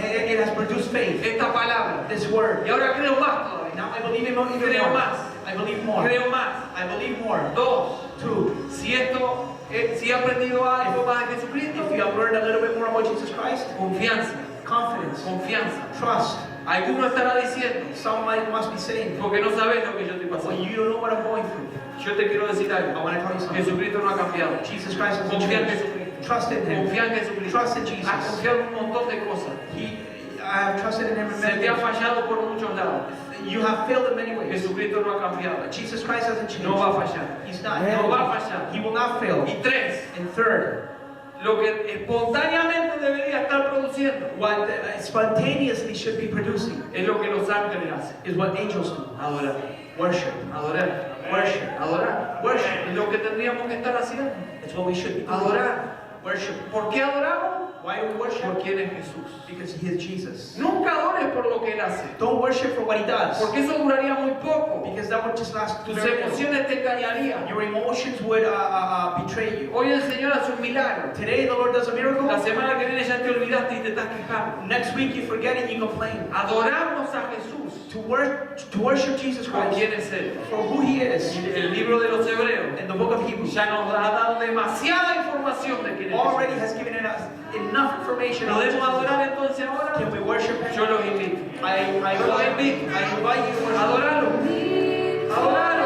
it has produced faith,
esta palabra.
this word.
Y ahora creo más todavía.
Now I believe even
Creo
more.
más.
I believe more.
Creo más.
I believe more.
Dos,
Two,
si esto Si ha aprendido algo más de Jesucristo,
If you have learned a little bit more about Jesus Christ,
confianza,
confidence,
confianza.
trust.
Alguno estará diciendo,
Some must be saying,
porque no sabes lo que yo estoy
well,
pasando.
you don't know what I'm going through.
Yo te quiero decir
I
algo.
want to tell you something.
Jesucristo no ha cambiado.
Jesus Christ has
Confía en
changed.
Jesucristo.
Trust in Him.
Confía en Jesucristo.
Trust in Jesus.
Has confiado en un montón de cosas.
I have trusted in Him in
Se
many
te ha
ways.
fallado por muchos lados.
You have failed in many ways.
Jesucristo no ha cambiado.
Jesus Christ hasn't changed.
No va a fallar.
He's not.
No va a fallar.
He will not fail.
Y tres,
And third,
lo que espontáneamente debería estar produciendo
what spontaneously should be producing
es lo que los ángeles hacen.
is what angels do.
Adorar,
Worship.
adorar,
Worship.
adorar.
Worship.
Es lo que tendríamos que estar haciendo.
It's what we should be doing.
Adorar.
Worship.
¿Por qué adoramos?
Why do we worship?
Por quién es Jesús.
Because He is Jesus.
Nunca adores por lo que Él hace,
Don't worship for what He does.
porque eso duraría muy poco.
Because that would just last
Tus
very little.
emociones te engañarían.
Your emotions would betray you.
Hoy el Señor hace un milagro.
Today the Lord does a miracle.
La semana que viene ya te olvidaste y te estás quejando.
Next week you forget it, you complain.
Adoramos a Jesús
To worship Jesus
por
Christ
quién es Él.
for who He is.
El libro de los Hebreos
In the book of Hebrews
ya nos ha dado demasiada información de quién es
already
Jesús.
has given us enough information on
¿Podemos
Jesus.
adorar entonces ahora?
Can we worship Him?
Yo los invito.
I invite you to worship.
Adorarlo. Adorarlo.